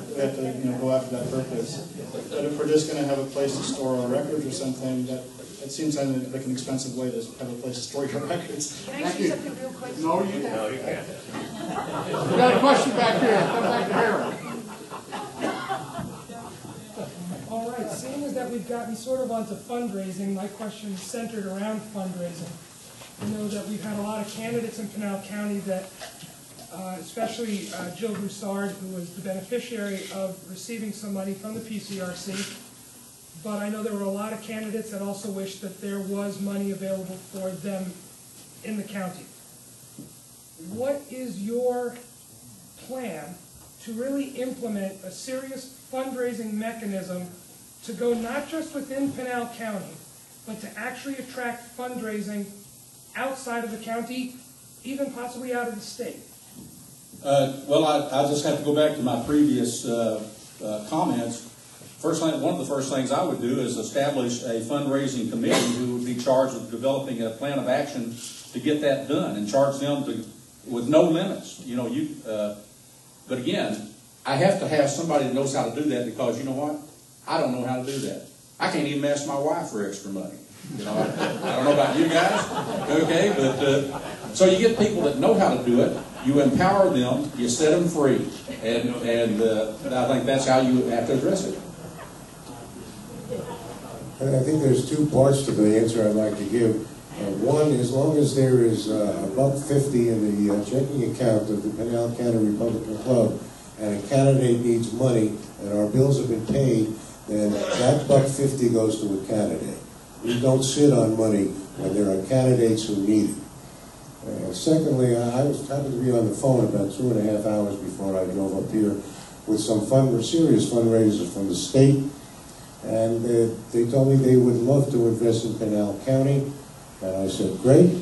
go after that purpose. But if we're just going to have a place to store our records or something, it seems like an expensive way to have a place to store your records. Can I say something real quick? No, you can't. No, you can't. We got a question back here. Come back to Harold. All right, seeing as that we've gotten sort of onto fundraising, my question is centered around fundraising. I know that we've had a lot of candidates in Pinal County that, especially Jill Broussard, who was the beneficiary of receiving some money from the PCRC, but I know there were a lot of candidates that also wished that there was money available for them in the county. What is your plan to really implement a serious fundraising mechanism to go not just within Pinal County, but to actually attract fundraising outside of the county, even possibly out of the state? Well, I just have to go back to my previous comments. One of the first things I would do is establish a fundraising committee who would be charged with developing a plan of action to get that done, and charge them with no limits. But again, I have to have somebody that knows how to do that, because you know what? I don't know how to do that. I can't even ask my wife for extra money. I don't know about you guys, okay? But so you get people that know how to do it. You empower them. You set them free, and I think that's how you have to address it. And I think there's two parts to the answer I'd like to give. One, as long as there is $1.50 in the checking account of the Pinal County Republican Club, and a candidate needs money, and our bills have been paid, then that $1.50 goes to a candidate. We don't sit on money when there are candidates who need it. Secondly, I happened to be on the phone about 2.5 hours before I drove up here with some serious fundraisers from the state, and they told me they would love to invest in Pinal County, and I said, great,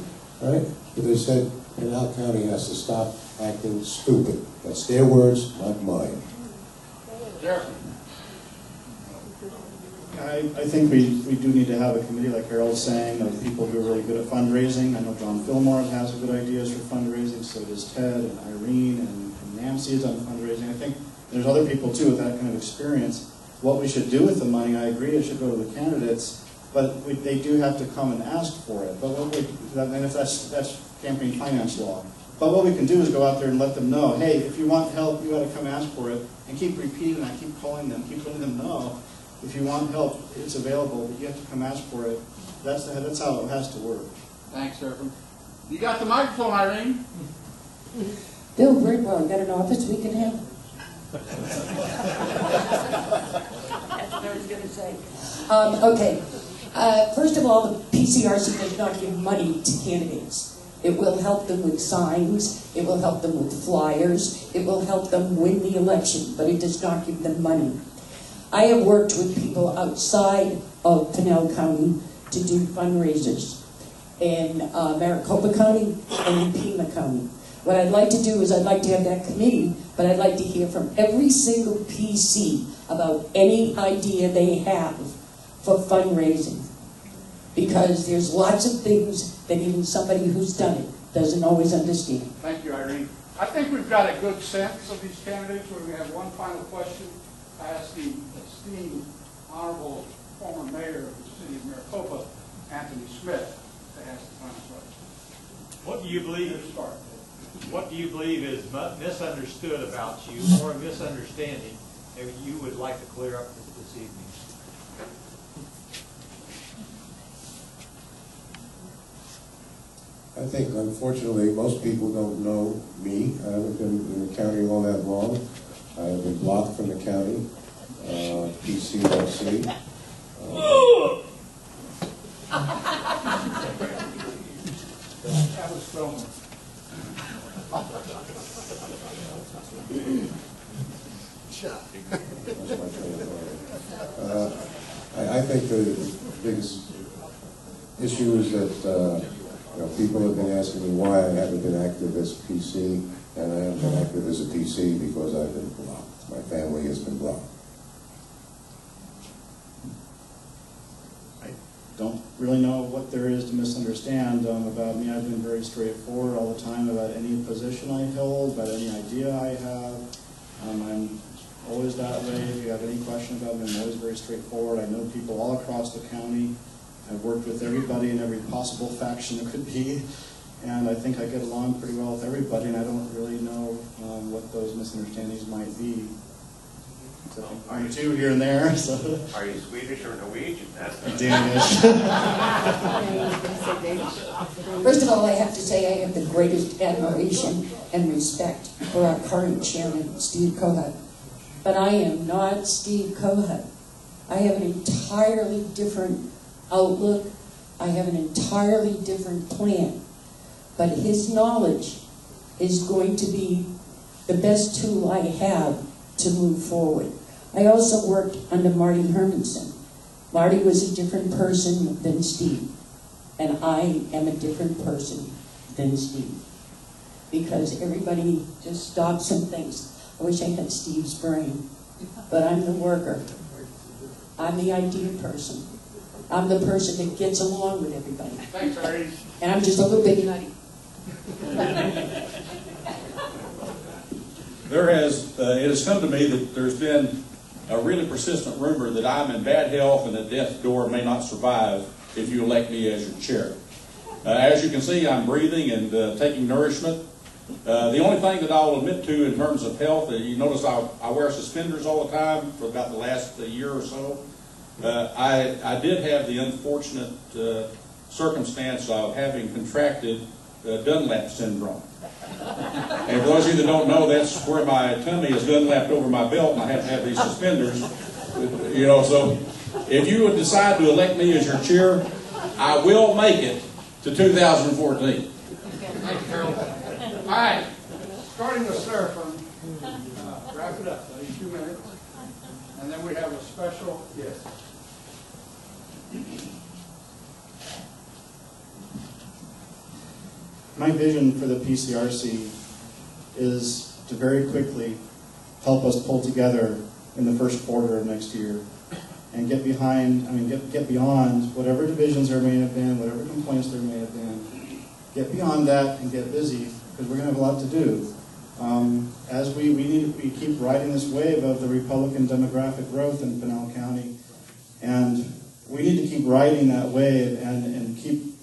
right? But they said Pinal County has to stop acting stupid. That's their words, not mine. I think we do need to have a committee, like Harold's saying, of people who are really good at fundraising. I know John Fillmore has good ideas for fundraising, so does Ted and Irene and Nancy is on fundraising. I think there's other people too with that kind of experience. What we should do with the money, I agree, it should go to the candidates, but they do have to come and ask for it. But and if that's campaign finance law. But what we can do is go out there and let them know, hey, if you want help, you got to come ask for it, and keep repeating that, keep calling them, keep letting them know. If you want help, it's available, but you have to come ask for it. That's how it has to work. Thanks, Irvin. You got the microphone, Irene? Bill Bridwell, got an office we can have? That's what I was going to say. Okay. First of all, the PCRC does not give money to candidates. It will help them with signs, it will help them with flyers, it will help them win the election, but it does not give them money. I have worked with people outside of Pinal County to do fundraisers in Maricopa County and in Pima County. What I'd like to do is I'd like to have that committee, but I'd like to hear from every single PC about any idea they have for fundraising. Because there's lots of things that even somebody who's done it doesn't always understand. Thank you, Irene. I think we've got a good sense of these candidates. We're going to have one final question. I ask the esteemed, honorable former mayor of the city of Maricopa, Anthony Smith, to ask the final question. What do you believe? What do you believe is misunderstood about you, or a misunderstanding that you would like to clear up this evening? I think, unfortunately, most people don't know me. I haven't been in the county all that long. I have been blocked from the county, PCRC. That was filmed. I think the biggest issue is that people have been asking me why I haven't been active as a PC, and I haven't been active as a PC because I've been blocked. My family has been blocked. I don't really know what there is to misunderstand about me. I've been very straightforward all the time about any position I hold, about any idea I have. I'm always that way. If you have any question about me, I'm always very straightforward. I know people all across the county. I've worked with everybody in every possible faction there could be, and I think I get along pretty well with everybody, and I don't really know what those misunderstandings might be. So I'm two here and there. So. Are you Swedish or Norwegian? That's Danish. First of all, I have to say I have the greatest admiration and respect for our current chairman, Steve Kohut. But I am not Steve Kohut. I have an entirely different outlook. I have an entirely different plan. But his knowledge is going to be the best tool I have to move forward. I also worked under Marty Hermanson. Marty was a different person than Steve. And I am a different person than Steve. Because everybody just stops and thinks, I wish I had Steve's brain. But I'm the worker. I'm the idea person. I'm the person that gets along with everybody. Thanks, Harry. And I'm just a little bit nutty. It has come to me that there's been a really persistent rumor that I'm in bad health and that death's door may not survive if you elect me as your chair. As you can see, I'm breathing and taking nourishment. The only thing that I'll admit to in terms of health, you notice I wear suspenders all the time for about the last year or so. I did have the unfortunate circumstance of having contracted Dunlap syndrome. And for those of you that don't know, that's where my tummy is Dunlapped over my belt and I have to have these suspenders. You know, so if you would decide to elect me as your chair, I will make it to 2014. Thank you, Harold. All right, starting with Sarah from wrap it up, 2 minutes. And then we have a special guest. My vision for the PCRC is to very quickly help us pull together in the first quarter of next year and get beyond whatever divisions there may have been, whatever complaints there may have been, get beyond that and get busy because we're going to have a lot to do. As we keep riding this wave of the Republican demographic growth in Pinal County, and we need to keep riding that wave and keep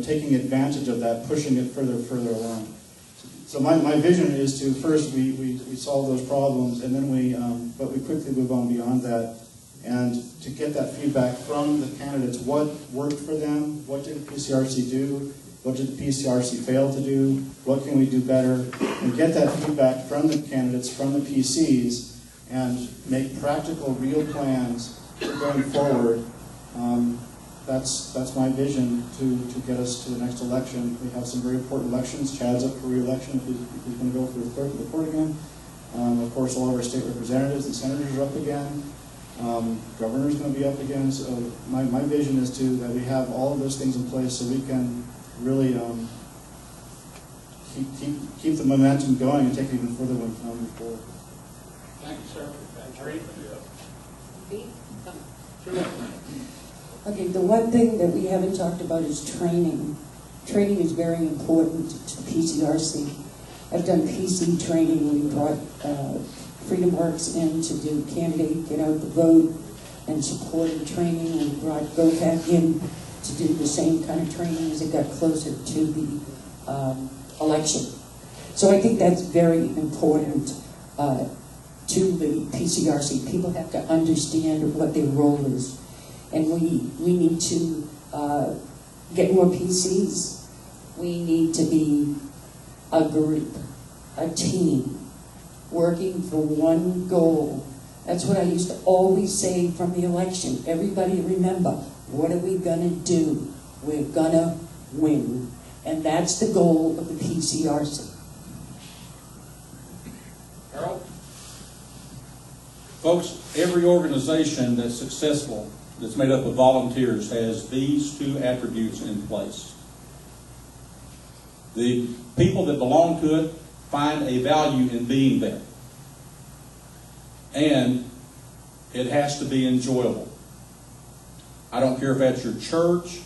taking advantage of that, pushing it further along. So my vision is to first we solve those problems, and then but we quickly move on beyond that, and to get that feedback from the candidates. What worked for them? What did the PCRC do? What did the PCRC fail to do? What can we do better? And get that feedback from the candidates, from the PCs, and make practical, real plans for going forward. That's my vision to get us to the next election. We have some very important elections. Chad's up for re-election if he's going to go for the clerk of the court again. Of course, all of our state representatives and senators are up again. Governor's going to be up again. So my vision is that we have all of those things in place so we can really keep the momentum going and take it even further when we move forward. Thank you, sir. Okay, the one thing that we haven't talked about is training. Training is very important to the PCRC. I've done PC training. We brought Freedom Works in to do candidate, get out the vote, and supported training. We brought GoPac in to do the same kind of training as it got closer to the election. So I think that's very important to the PCRC. People have to understand what their role is. And we need to get more PCs. We need to be a group, a team, working for one goal. That's what I used to always say from the election. Everybody remember, what are we going to do? We're going to win. And that's the goal of the PCRC. Harold? Folks, every organization that's successful, that's made up of volunteers, has these two attributes in place. The people that belong to it find a value in being there. And it has to be enjoyable. I don't care if that's your church,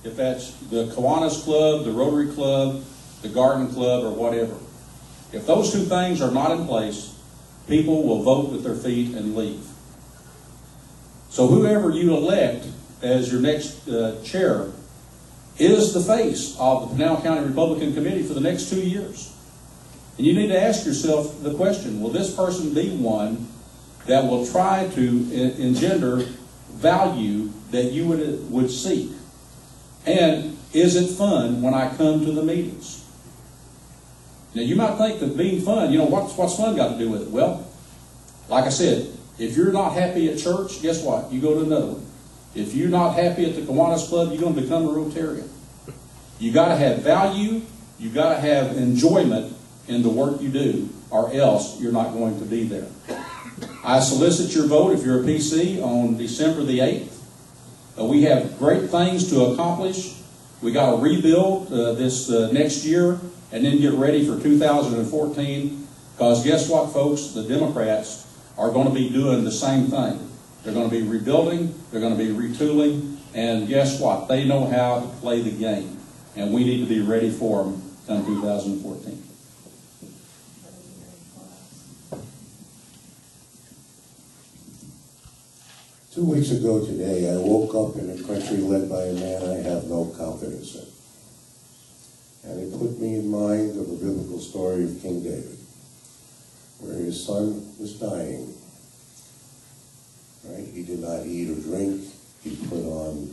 if that's the Kiwanis Club, the Rotary Club, the Garden Club, or whatever. If those two things are not in place, people will vote with their feet and leave. So whoever you elect as your next chair is the face of the Pinal County Republican Committee for the next 2 years. And you need to ask yourself the question, will this person be one that will try to engender value that you would seek? And is it fun when I come to the meetings? Now you might think that being fun, what's fun got to do with it? Well, like I said, if you're not happy at church, guess what? You go to another one. If you're not happy at the Kiwanis Club, you're going to become a Rotarian. You got to have value, you got to have enjoyment in the work you do, or else you're not going to be there. I solicit your vote if you're a PC on December the 8th. We have great things to accomplish. We got to rebuild this next year and then get ready for 2014. Because guess what, folks? The Democrats are going to be doing the same thing. They're going to be rebuilding, they're going to be retooling, and guess what? They know how to play the game. And we need to be ready for them come 2014. Two weeks ago today, I woke up in a country led by a man I have no confidence in. And it put me in mind of a biblical story of King David, where his son was dying. Right? He did not eat or drink. He put on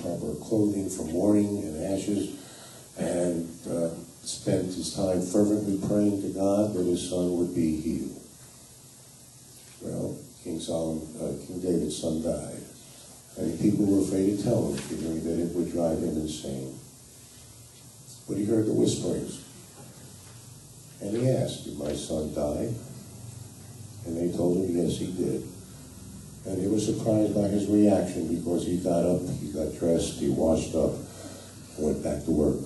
proper clothing for mourning and ashes, and spent his time fervently praying to God that his son would be healed. Well, King David's son died. And people were afraid to tell him, figuring that it would drive him insane. But he heard the whisperings. And he asked, "Did my son die?" And they told him, yes, he did. And he was surprised by his reaction, because he got up, he got dressed, he washed up, and went back to work.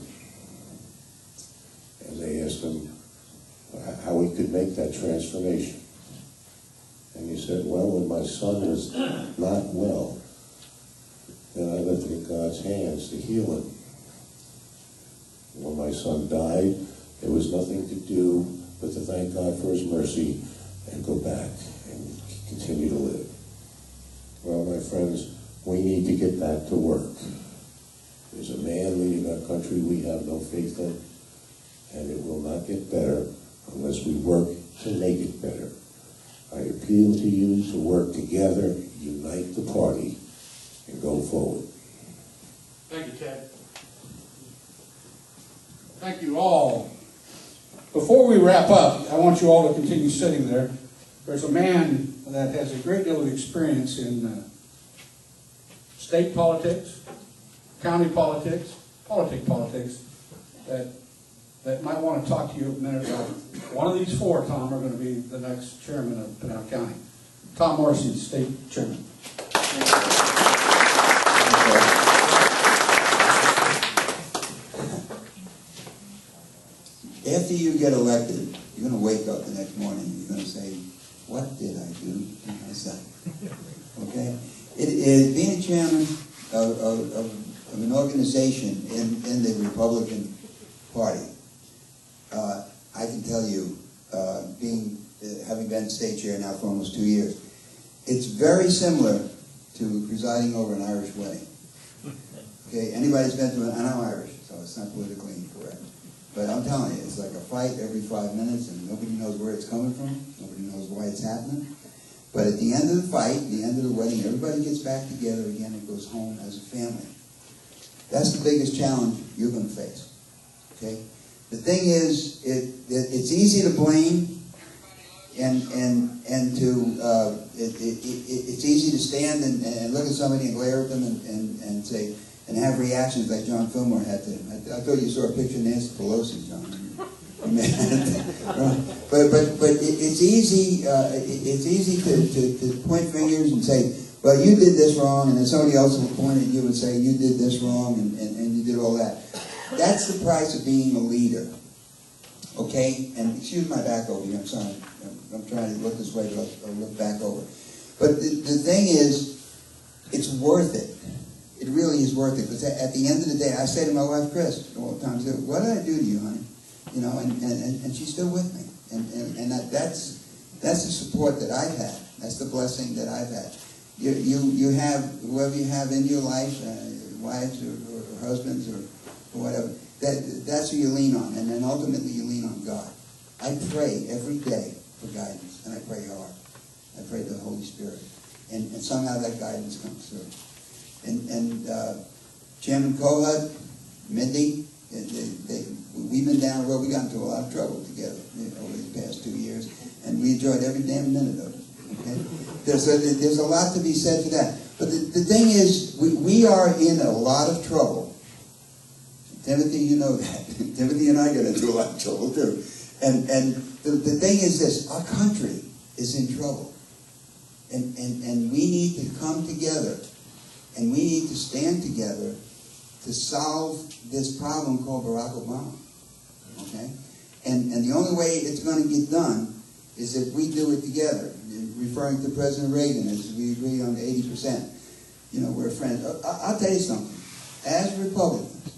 And they asked him how he could make that transformation. And he said, well, when my son was not well, then I left it in God's hands to heal him. When my son died, there was nothing to do but to thank God for his mercy and go back and continue to live. Well, my friends, we need to get back to work. There's a man leading our country we have no faith in, and it will not get better unless we work to make it better. I appeal to you to work together, unite the party, and go forward. Thank you, Ted. Thank you all. Before we wrap up, I want you all to continue sitting there. There's a man that has a great deal of experience in state politics, county politics, politics, that might want to talk to you a minute about. One of these four, Tom, are going to be the next chairman of Pinal County. Tom Morrison, state chairman. After you get elected, you're going to wake up the next morning and you're going to say, what did I do to myself? Okay? It is being chairman of an organization in the Republican Party. I can tell you, having been state chair now for almost 2 years, it's very similar to presiding over an Irish wedding. Okay, anybody's been to and I'm Irish, so it's not politically incorrect. But I'm telling you, it's like a fight every 5 minutes, and nobody knows where it's coming from. Nobody knows why it's happening. But at the end of the fight, the end of the wedding, everybody gets back together again and goes home as a family. That's the biggest challenge you're going to face. Okay? The thing is, it's easy to blame, it's easy to stand and look at somebody and glare at them and say, and have reactions like John Fillmore had to. I thought you saw a picture of Nancy Pelosi, John. But it's easy. It's easy to point fingers and say, well, you did this wrong, and then somebody else will point at you and say, you did this wrong, and you did all that. That's the price of being a leader. Okay? And excuse my back over here. I'm sorry. I'm trying to look this way, but I'll look back over. But the thing is, it's worth it. It really is worth it, because at the end of the day, I say to my wife, Chris, all the time, what did I do to you, honey? You know, and she's still with me. And that's the support that I've had. That's the blessing that I've had. You have, whoever you have in your life, wives or husbands or whatever, that's who you lean on. And then ultimately you lean on God. I pray every day for guidance, and I pray hard. I pray to the Holy Spirit. And somehow that guidance comes through. And Chairman Kohut, Mindy, we've been down the road. We got into a lot of trouble together over the past 2 years, and we enjoyed every damn minute of it. Okay? There's a lot to be said for that. But the thing is, we are in a lot of trouble. Timothy, you know that. Timothy and I get into a lot of trouble too. And the thing is this: our country is in trouble, and we need to come together And we need to stand together to solve this problem called Barack Obama. Okay? And the only way it's going to get done is if we do it together. Referring to President Reagan, as we agree on 80%. You know, we're friends. I'll tell you something. As Republicans,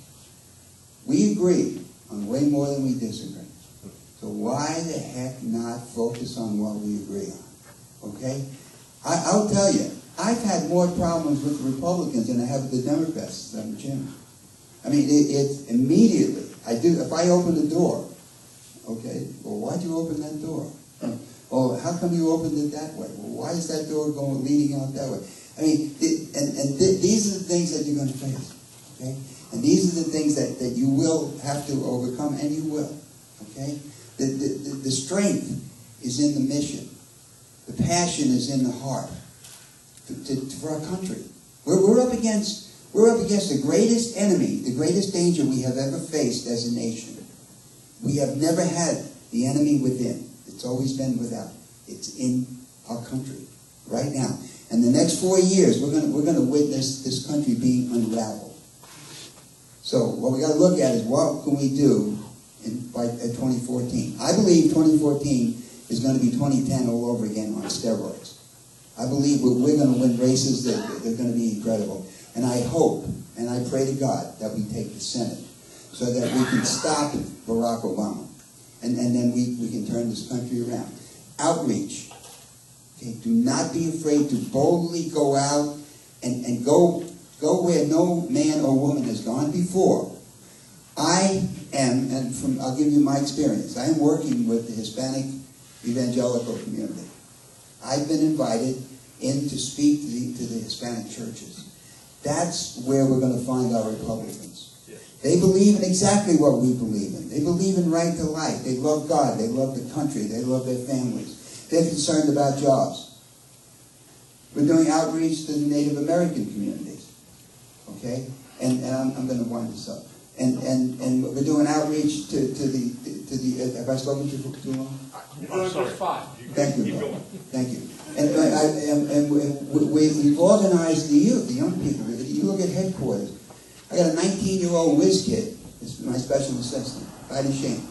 we agree on way more than we disagree. So why the heck not focus on what we agree on? Okay? I'll tell you, I've had more problems with the Republicans than I have with the Democrats, Mr. Chairman. I mean, it's immediately. If I open the door, okay, well, why'd you open that door? Oh, how come you opened it that way? Well, why is that door leading out that way? I mean, these are the things that you're going to face, okay? And these are the things that you will have to overcome, and you will, okay? The strength is in the mission. The passion is in the heart for our country. We're up against the greatest enemy, the greatest danger we have ever faced as a nation. We have never had the enemy within. It's always been without. It's in our country right now. And the next 4 years, we're going to witness this country being unraveled. So what we got to look at is what can we do by 2014. I believe 2014 is going to be 2010 all over again on steroids. I believe we're going to win races that are going to be incredible. And I hope and I pray to God that we take the Senate so that we can stop Barack Obama. And then we can turn this country around. Outreach. Okay, do not be afraid to boldly go out and go where no man or woman has gone before. I am, and I'll give you my experience, I am working with the Hispanic evangelical community. I've been invited in to speak to the Hispanic churches. That's where we're going to find our Republicans. They believe in exactly what we believe in. They believe in right to life. They love God. They love the country. They love their families. They're concerned about jobs. We're doing outreach to the Native American communities. Okay? And I'm going to wind this up. And we're doing outreach to the have I spoken too long? You're doing just fine. Thank you. Thank you. And we've organized the youth, the young people. You look at headquarters. I got a 19-year-old whiz kid, this is my special assistant, Patty Shane.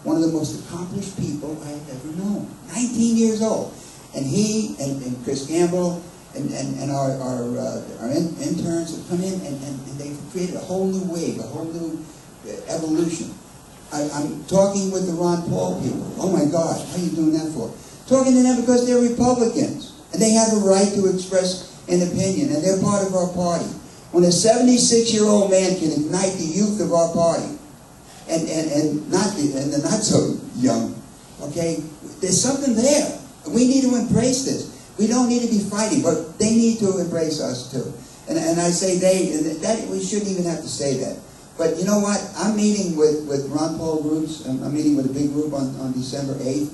One of the most accomplished people I have ever known. 19 years old. And he and Chris Campbell and our interns have come in and they've created a whole new wave, a whole new evolution. I'm talking with the Ron Paul people. Oh my God, how are you doing that for? Talking to them because they're Republicans. And they have a right to express an opinion. And they're part of our party. When a 76-year-old man can ignite the youth of our party, and the not so young, okay, there's something there. We need to embrace this. We don't need to be fighting, but they need to embrace us too. And I say that we shouldn't even have to say that. But you know what? I'm meeting with Ron Paul groups. I'm meeting with a big group on December 8th.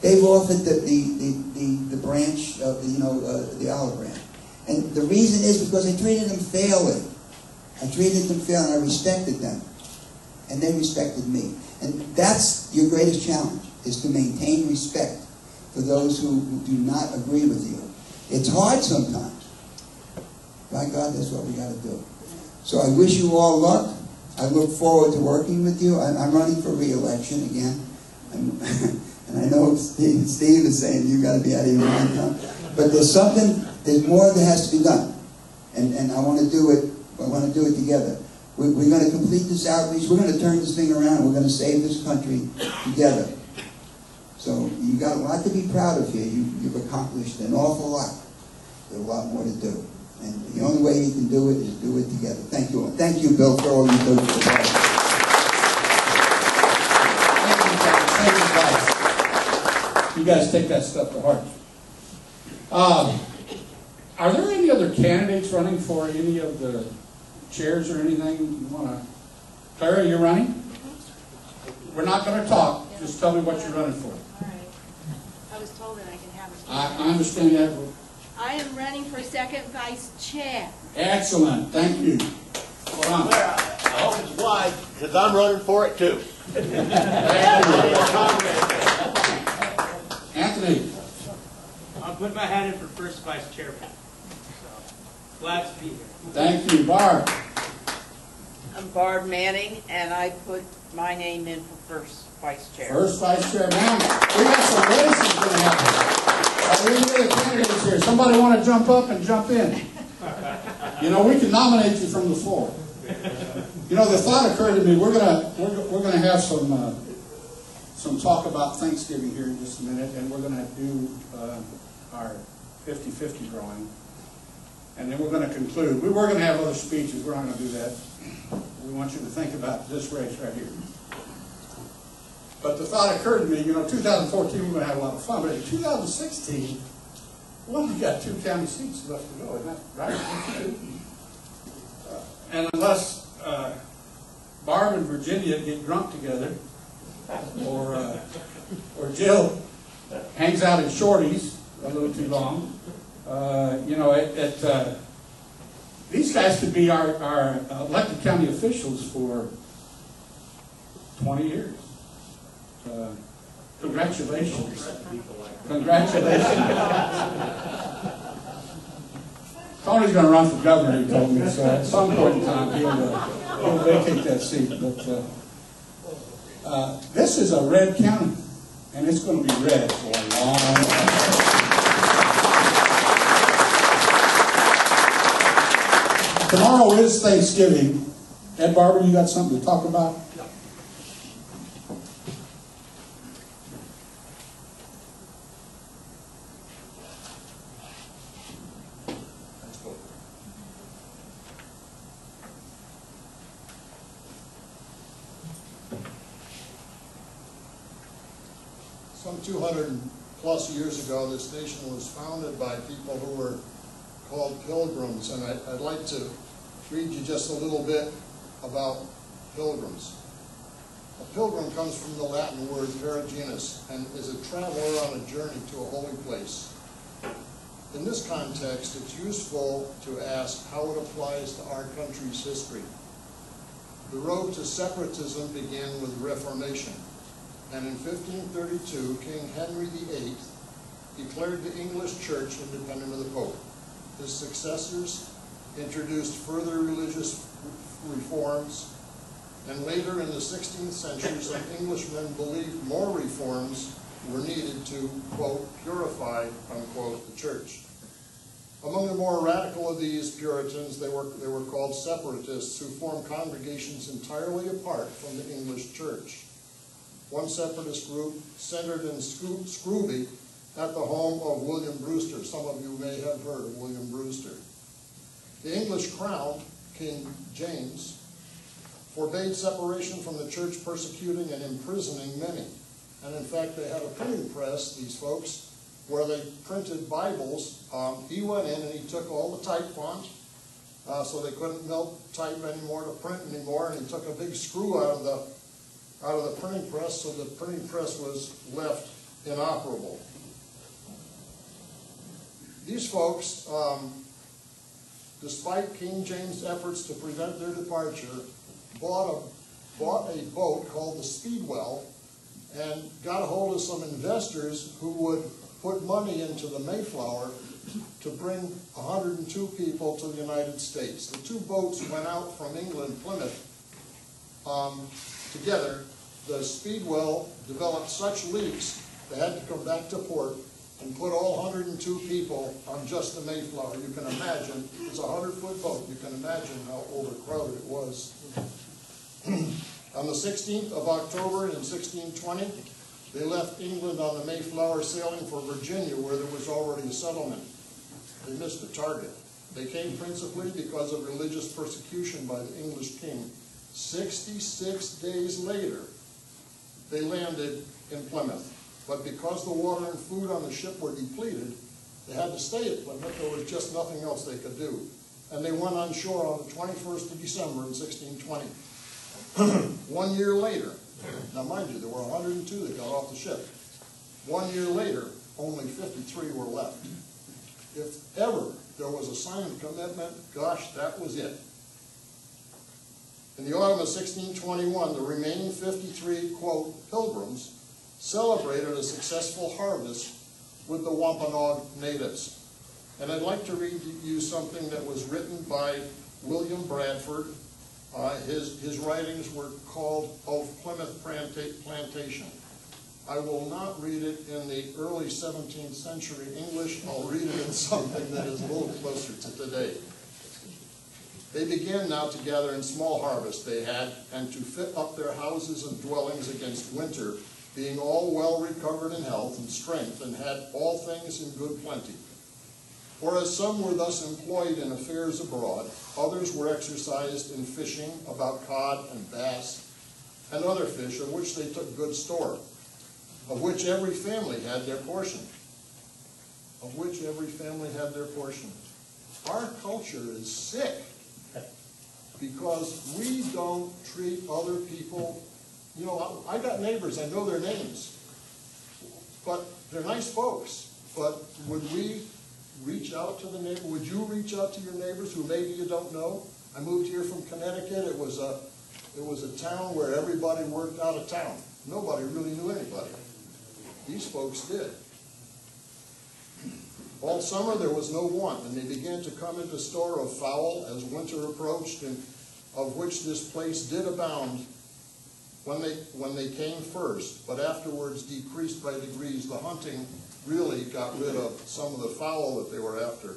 They've offered the branch of the olive branch. And the reason is because I treated them fairly. I treated them fairly and I respected them. And they respected me. And that's your greatest challenge, is to maintain respect for those who do not agree with you. It's hard sometimes. By God, that's what we got to do. So I wish you all luck. I look forward to working with you. I'm running for re-election again. And I know Steve is saying you got to be out of your mind now. But there's more that has to be done. And I want to do it. I want to do it together. We're going to complete this outreach. We're going to turn this thing around. We're going to save this country together. So you've got a lot to be proud of here. You've accomplished an awful lot. There's a lot more to do. And the only way you can do it is do it together. Thank you all. Thank you, Bill, for all you do for the party. Thank you guys take that stuff to heart. Are there any other candidates running for any of the chairs or anything you want to? Clara, you're running? We're not going to talk. Just tell me what you're running for. All right. I was told that I can have it. I understand that. I am running for second vice chair. Excellent. Thank you. Hold on. I hope it's wide, because I'm running for it too. Anthony. I'll put my hat in for first vice chairman. Glad to be here. Thank you, Barb. I'm Barb Manning, and I put my name in for first vice chair. First vice chair. Now, we got some races going to happen. We have other candidates here. Somebody want to jump up and jump in? You know, we can nominate you from the floor. You know, the thought occurred to me. We're gonna have some talk about Thanksgiving here in just a minute, and we're gonna do our 50-50 drawing, and then we're gonna conclude. We were gonna have other speeches. We're not gonna do that. We want you to think about this race right here. But the thought occurred to me. You know, 2014 we're gonna have a lot of fun, but in 2016. Well, we've got 2 county seats left to go, isn't that right? And unless Barb and Virginia get drunk together, or Jill hangs out in shorties a little too long, you know, these guys could be our elected county officials for 20 years. Congratulations. Congratulations. Tony's going to run for governor, he told me, so at some point in time he'll vacate that seat. But this is a red county, and it's going to be red for a long time. Tomorrow is Thanksgiving. Ed Barber, you got something to talk about? Some 200+ years ago, this nation was founded by people who were called pilgrims, and I'd like to read you just a little bit about pilgrims. A pilgrim comes from the Latin word peregrinus and is a traveler on a journey to a holy place. In this context, it's useful to ask how it applies to our country's history. The road to separatism began with Reformation. And in 1532, King Henry VIII declared the English Church independent of the Pope. His successors introduced further religious reforms, and later in the 16th century, some Englishmen believed more reforms were needed to, quote, purify, unquote, the church. Among the more radical of these Puritans, they were called separatists, who formed congregations entirely apart from the English church. One separatist group centered in Scrooby at the home of William Brewster. Some of you may have heard of William Brewster. The English crown, King James, forbade separation from the church, persecuting and imprisoning many. And in fact, they had a printing press, these folks, where they printed Bibles. He went in and he took all the type font, so they couldn't melt type anymore to print anymore, and he took a big screw out of the printing press, so the printing press was left inoperable. These folks, despite King James' efforts to prevent their departure, bought a boat called the Speedwell and got a hold of some investors who would put money into the Mayflower to bring 102 people to the United States. The 2 boats went out from England, Plymouth, together. The Speedwell developed such leaks they had to come back to port and put all 102 people on just the Mayflower. You can imagine, it's a 100-foot boat. You can imagine how overcrowded it was. On the 16th of October in 1620, they left England on the Mayflower, sailing for Virginia, where there was already a settlement. They missed the target. They came principally because of religious persecution by the English king. 66 days later, they landed in Plymouth. But because the water and food on the ship were depleted, they had to stay at Plymouth. There was just nothing else they could do. And they went on shore on the 21st of December in 1620. 1 year later, now mind you, there were 102 that got off the ship. 1 year later, only 53 were left. If ever there was a sign of commitment, gosh, that was it. In the autumn of 1621, the remaining 53, quote, pilgrims celebrated a successful harvest with the Wampanoag natives. And I'd like to read you something that was written by William Bradford. His writings were called Of Plymouth Plantation. I will not read it in the early 17th century English. I'll read it in something that is a little closer to today. They began now to gather in small harvest they had, and to fit up their houses and dwellings against winter, being all well recovered in health and strength, and had all things in good plenty. For as some were thus employed in affairs abroad, others were exercised in fishing about cod and bass, and other fish, of which they took good store, of which every family had their portion. Of which every family had their portion. Our culture is sick because we don't treat other people. You know, I got neighbors, I know their names, but they're nice folks. But would we reach out to the neighbor? Would you reach out to your neighbors who maybe you don't know? I moved here from Connecticut. It was a town where everybody worked out of town. Nobody really knew anybody. These folks did. All summer there was no want, and they began to come into store of fowl as winter approached, and of which this place did abound when they came first, but afterwards decreased by degrees. The hunting really got rid of some of the fowl that they were after.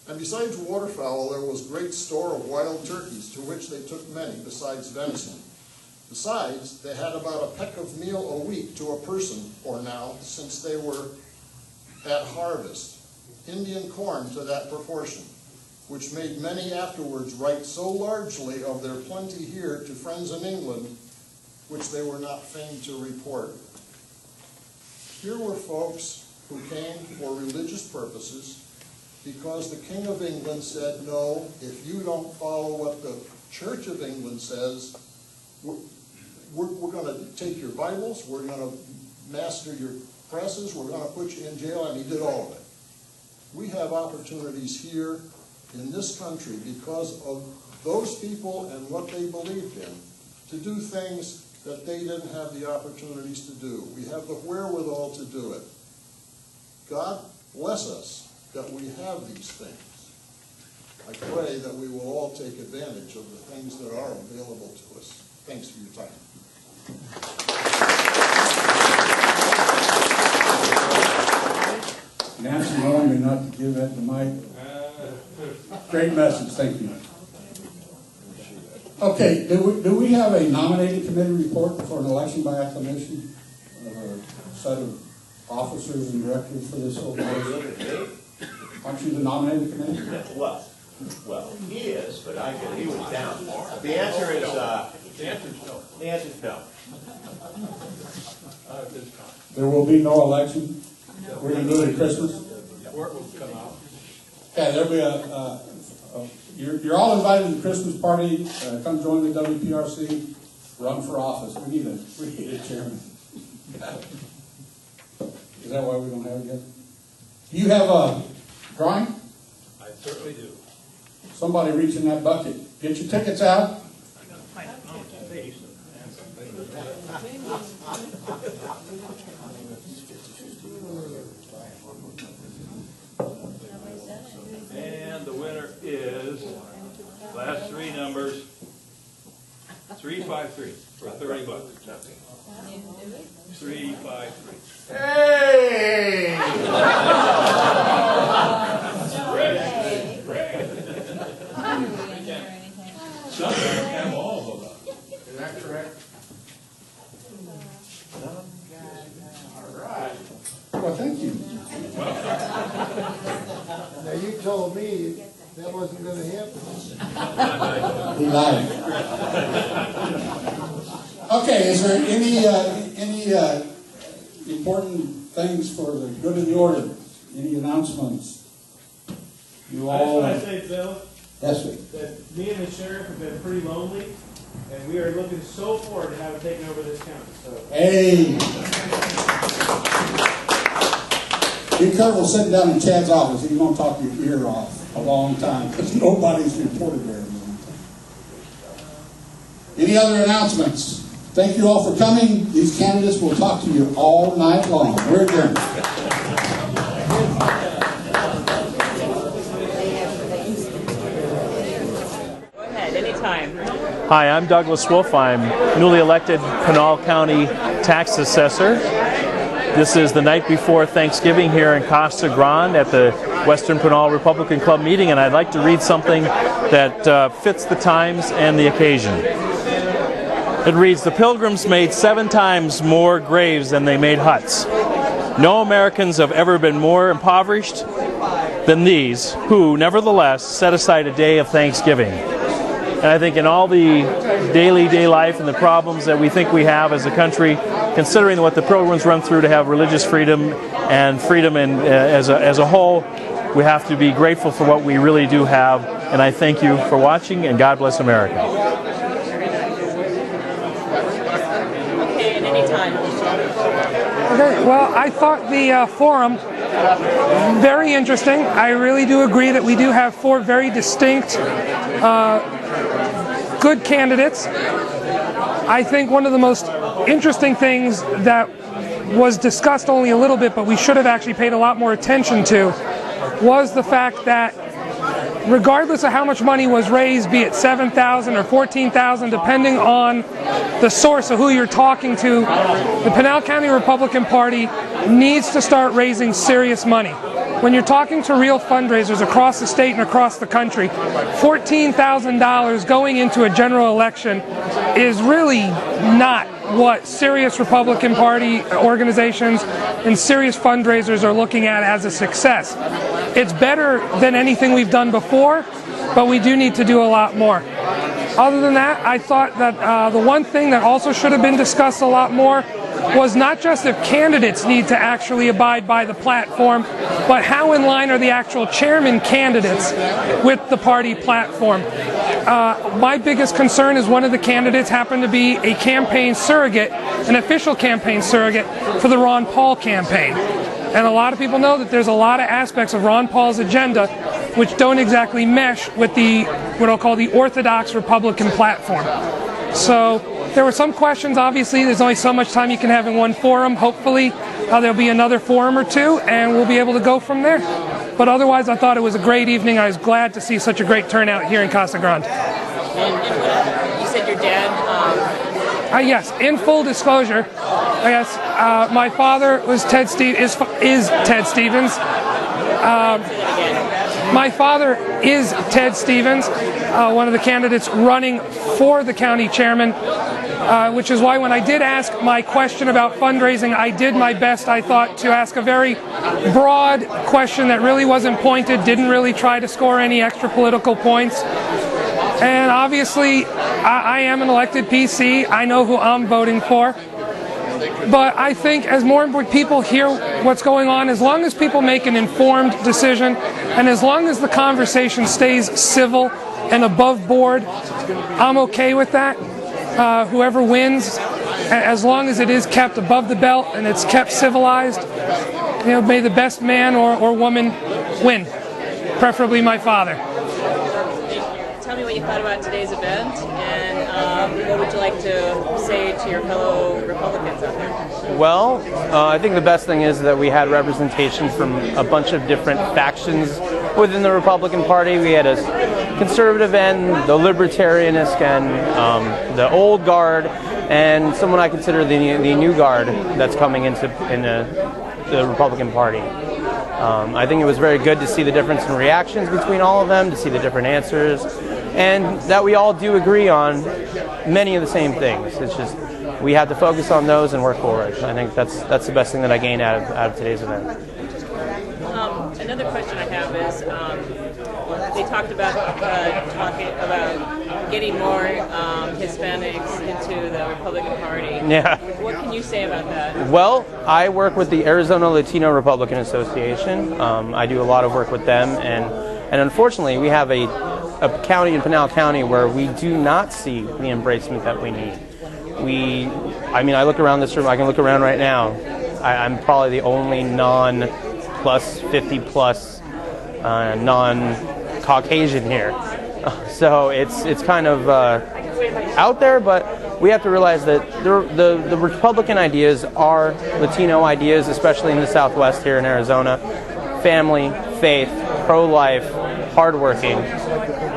And besides waterfowl, there was great store of wild turkeys, to which they took many, besides venison. Besides, they had about a peck of meal a week to a person, or now, since they were at harvest. Indian corn to that proportion, which made many afterwards write so largely of their plenty here to friends in England, which they were not fain to report. Here were folks who came for religious purposes, because the King of England said, no, if you don't follow what the Church of England says, we're going to take your Bibles, we're going to master your presses, we're going to put you in jail, and he did all of it. We have opportunities here in this country because of those people and what they believed in to do things that they didn't have the opportunities to do. We have the wherewithal to do it. God bless us that we have these things. I pray that we will all take advantage of the things that are available to us. Thanks for your time. Nancy warned me not to give that to Mike. Great message, thank you. Okay, do we have a nominating committee report for an election by acclamation? Set of officers and directors for this organization? Aren't you the nominating committee? Well, he is, but he was down. The answer is no. The answer is no. There will be no election? We're going to do it at Christmas? Work will come out. Okay, there'll be you're all invited to the Christmas party. Come join the WPRC. Run for office. We need a chairman. Is that why we don't have it yet? Do you have a drawing? I certainly do. Somebody reach in that bucket. Get your tickets out. And the winner is, last three numbers, 353 for $30. 353. Hey! Some have all of them. Is that correct? All right. Well, thank you. Now, you told me that wasn't going to happen. He lied. Okay, is there any important things for the good of the order? Any announcements? You I just all. want to say, Bill, Yes, sir. that me and the sheriff have been pretty lonely, and we are looking so forward to having taken over this county. So. Hey. Be careful sitting down in Chad's office. He's going to talk your ear off a long time because nobody's reported there in a long time. Any other announcements? Thank you all for coming. These candidates will talk to you all night long. We're adjourned. Hi, I'm Douglas Wolf. I'm newly elected Pinal County tax assessor. This is the night before Thanksgiving here in Casa Grande at the Western Pinal Republican Club meeting, and I'd like to read something that fits the times and the occasion. It reads, "The Pilgrims made 7 times more graves than they made huts. No Americans have ever been more impoverished than these, who, nevertheless, set aside a day of Thanksgiving." And I think in all the day life and the problems that we think we have as a country, considering what the Pilgrims run through to have religious freedom and freedom as a whole, we have to be grateful for what we really do have. And I thank you for watching, and God bless America. Okay, at any time. Okay, well, I thought the forum very interesting. I really do agree that we do have 4 very distinct good candidates. I think one of the most interesting things that was discussed only a little bit, but we should have actually paid a lot more attention to, was the fact that regardless of how much money was raised, be it $7,000 or $14,000, depending on the source of who you're talking to, the Pinal County Republican Party needs to start raising serious money. When you're talking to real fundraisers across the state and across the country, $14,000 going into a general election is really not what serious Republican Party organizations and serious fundraisers are looking at as a success. It's better than anything we've done before, but we do need to do a lot more. Other than that, I thought that the one thing that also should have been discussed a lot more was not just if candidates need to actually abide by the platform, but how in line are the actual chairman candidates with the party platform. My biggest concern is one of the candidates happened to be a campaign surrogate, an official campaign surrogate for the Ron Paul campaign. And a lot of people know that there's a lot of aspects of Ron Paul's agenda which don't exactly mesh with the, what I'll call the orthodox Republican platform. So there were some questions. Obviously, there's only so much time you can have in one forum. Hopefully, there'll be another forum or 2, and we'll be able to go from there. But otherwise, I thought it was a great evening. I was glad to see such a great turnout here in Casa Grande. And you said your dad... Yes, in full disclosure, yes, my father was Ted is Ted Stevens. My father is Ted Stevens, one of the candidates running for the county chairman, which is why when I did ask my question about fundraising, I did my best, I thought, to ask a very broad question that really wasn't pointed, didn't really try to score any extra political points. And obviously, I am an elected PC. I know who I'm voting for. But I think as more and more people hear what's going on, as long as people make an informed decision, and as long as the conversation stays civil and above board, I'm okay with that. Whoever wins, as long as it is kept above the belt and it's kept civilized, may the best man or woman win, preferably my father. Tell me what you thought about today's event, and what would you like to say to your fellow Republicans out there? Well, I think the best thing is that we had representation from a bunch of different factions within the Republican Party. We had a conservative end, the libertarianist end, the old guard, and someone I consider the new guard that's coming into the Republican Party. I think it was very good to see the difference in reactions between all of them, to see the different answers, and that we all do agree on many of the same things. It's just we have to focus on those and work forward. I think that's the best thing that I gained out of today's event. Another question I have is, they talked about getting more Hispanics into the Republican Party. Yeah. What can you say about that? Well, I work with the Arizona Latino Republican Association. I do a lot of work with them, and unfortunately, we have a county in Pinal County where we do not see the embracement that we need. I look around this room. I can look around right now. I'm probably the only non-plus 50-plus non-Caucasian here. So it's kind of out there, but we have to realize that the Republican ideas are Latino ideas, especially in the Southwest here in Arizona. Family, faith, pro-life, hardworking.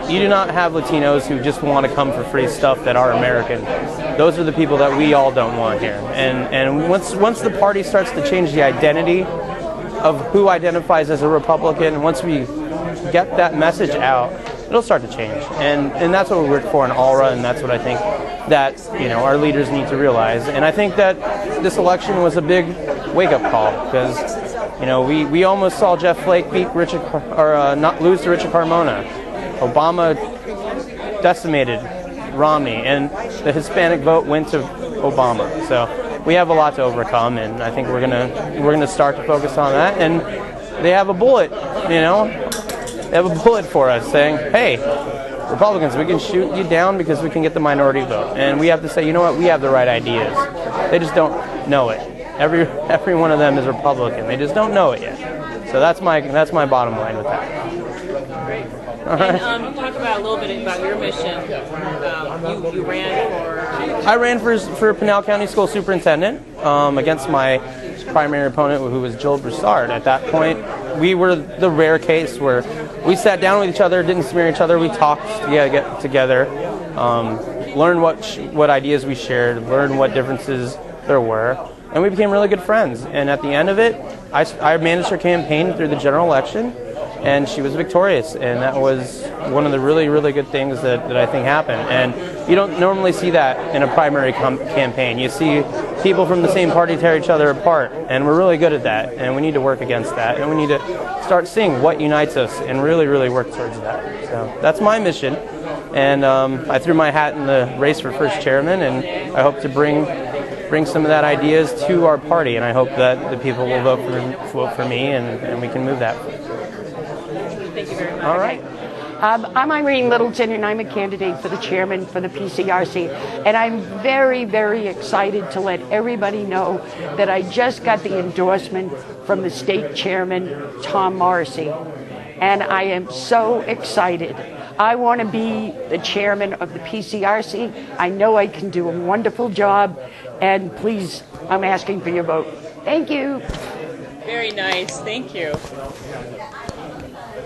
You do not have Latinos who just want to come for free stuff that are American. Those are the people that we all don't want here. And once the party starts to change the identity of who identifies as a Republican, once we get that message out, it'll start to change. And that's what we work for in Alra, and that's what I think that our leaders need to realize. And I think that this election was a big wake-up call, because we almost saw Jeff Flake beat not lose to Richard Carmona. Obama decimated Romney, and the Hispanic vote went to Obama. So we have a lot to overcome, and I think we're gonna start to focus on that. And they have a bullet, they have a bullet for us saying, "Hey, Republicans, we can shoot you down because we can get the minority vote." And we have to say, you know what? We have the right ideas. They just don't know it. Every one of them is Republican. They just don't know it yet. So that's my bottom line with that. Great. And talk about a little bit about your mission. You ran for... I ran for Pinal County School Superintendent against my primary opponent, who was Joel Broussard. At that point, we were the rare case where we sat down with each other, didn't smear each other, we talked get together, learned what ideas we shared, learned what differences there were, and we became really good friends. And at the end of it, I managed her campaign through the general election, and she was victorious. And that was one of the really, really good things that I think happened. And you don't normally see that in a primary campaign. You see people from the same party tear each other apart, and we're really good at that. And we need to work against that, and we need to start seeing what unites us and really, really work towards that. So that's my mission. And I threw my hat in the race for first chairman, and I hope to bring some of that ideas to our party, and I hope that the people will vote for me, and we can move that. Thank you very much. All right. I'm Irene Littleton, and I'm a candidate for the chairman for the PCRC. And I'm very, very excited to let everybody know that I just got the endorsement from the state chairman, Tom Morrissey. And I am so excited. I want to be the chairman of the PCRC. I know I can do a wonderful job. And please, I'm asking for your vote. Thank you. Very nice. Thank you.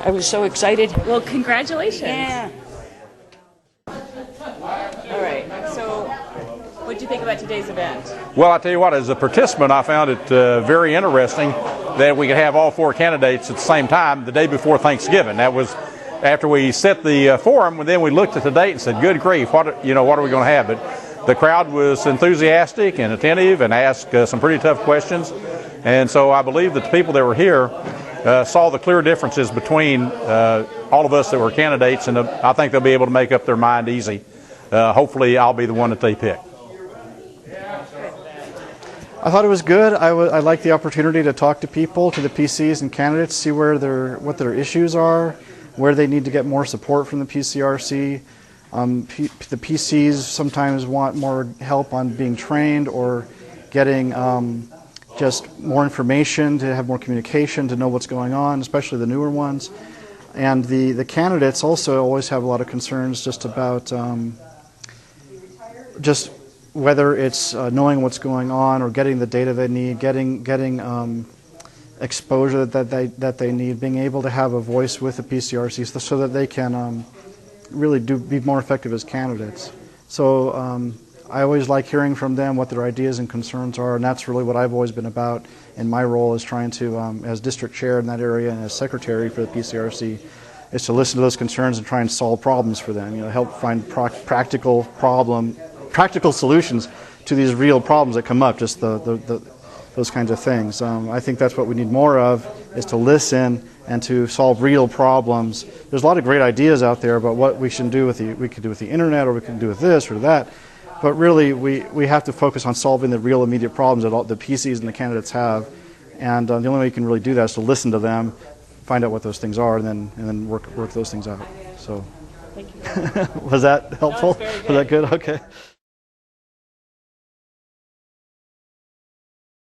I was so excited. Well, congratulations. Yeah. All right. So, what did you think about today's event? Well, I tell you what, as a participant, I found it very interesting that we could have all four candidates at the same time the day before Thanksgiving. That was after we set the forum, and then we looked at the date and said, "Good grief, what are we going to have?" But the crowd was enthusiastic and attentive and asked some pretty tough questions. And so I believe that the people that were here saw the clear differences between all of us that were candidates, and I think they'll be able to make up their mind easy. Hopefully I'll be the one that they pick. I thought it was good. I liked the opportunity to talk to people, to the PCs and candidates, see what their issues are, where they need to get more support from the PCRC. The PCs sometimes want more help on being trained or getting just more information, to have more communication, to know what's going on, especially the newer ones. And the candidates also always have a lot of concerns just about just whether it's knowing what's going on or getting the data they need, getting exposure that they need, being able to have a voice with the PCRC so that they can really be more effective as candidates. So I always like hearing from them what their ideas and concerns are, and that's really what I've always been about in my role, is trying to, as district chair in that area and as secretary for the PCRC, is to listen to those concerns and try and solve problems for them. Help find practical solutions to these real problems that come up, just those kinds of things. I think that's what we need more of, is to listen and to solve real problems. There's a lot of great ideas out there about what we should do we could do with the internet, or we can do with this or that. But really, we have to focus on solving the real immediate problems that all the PCs and the candidates have. And the only way you can really do that is to listen to them, find out what those things are, and then work those things out. So, thank you. Was that helpful? No, it's very good. Was that good? Okay.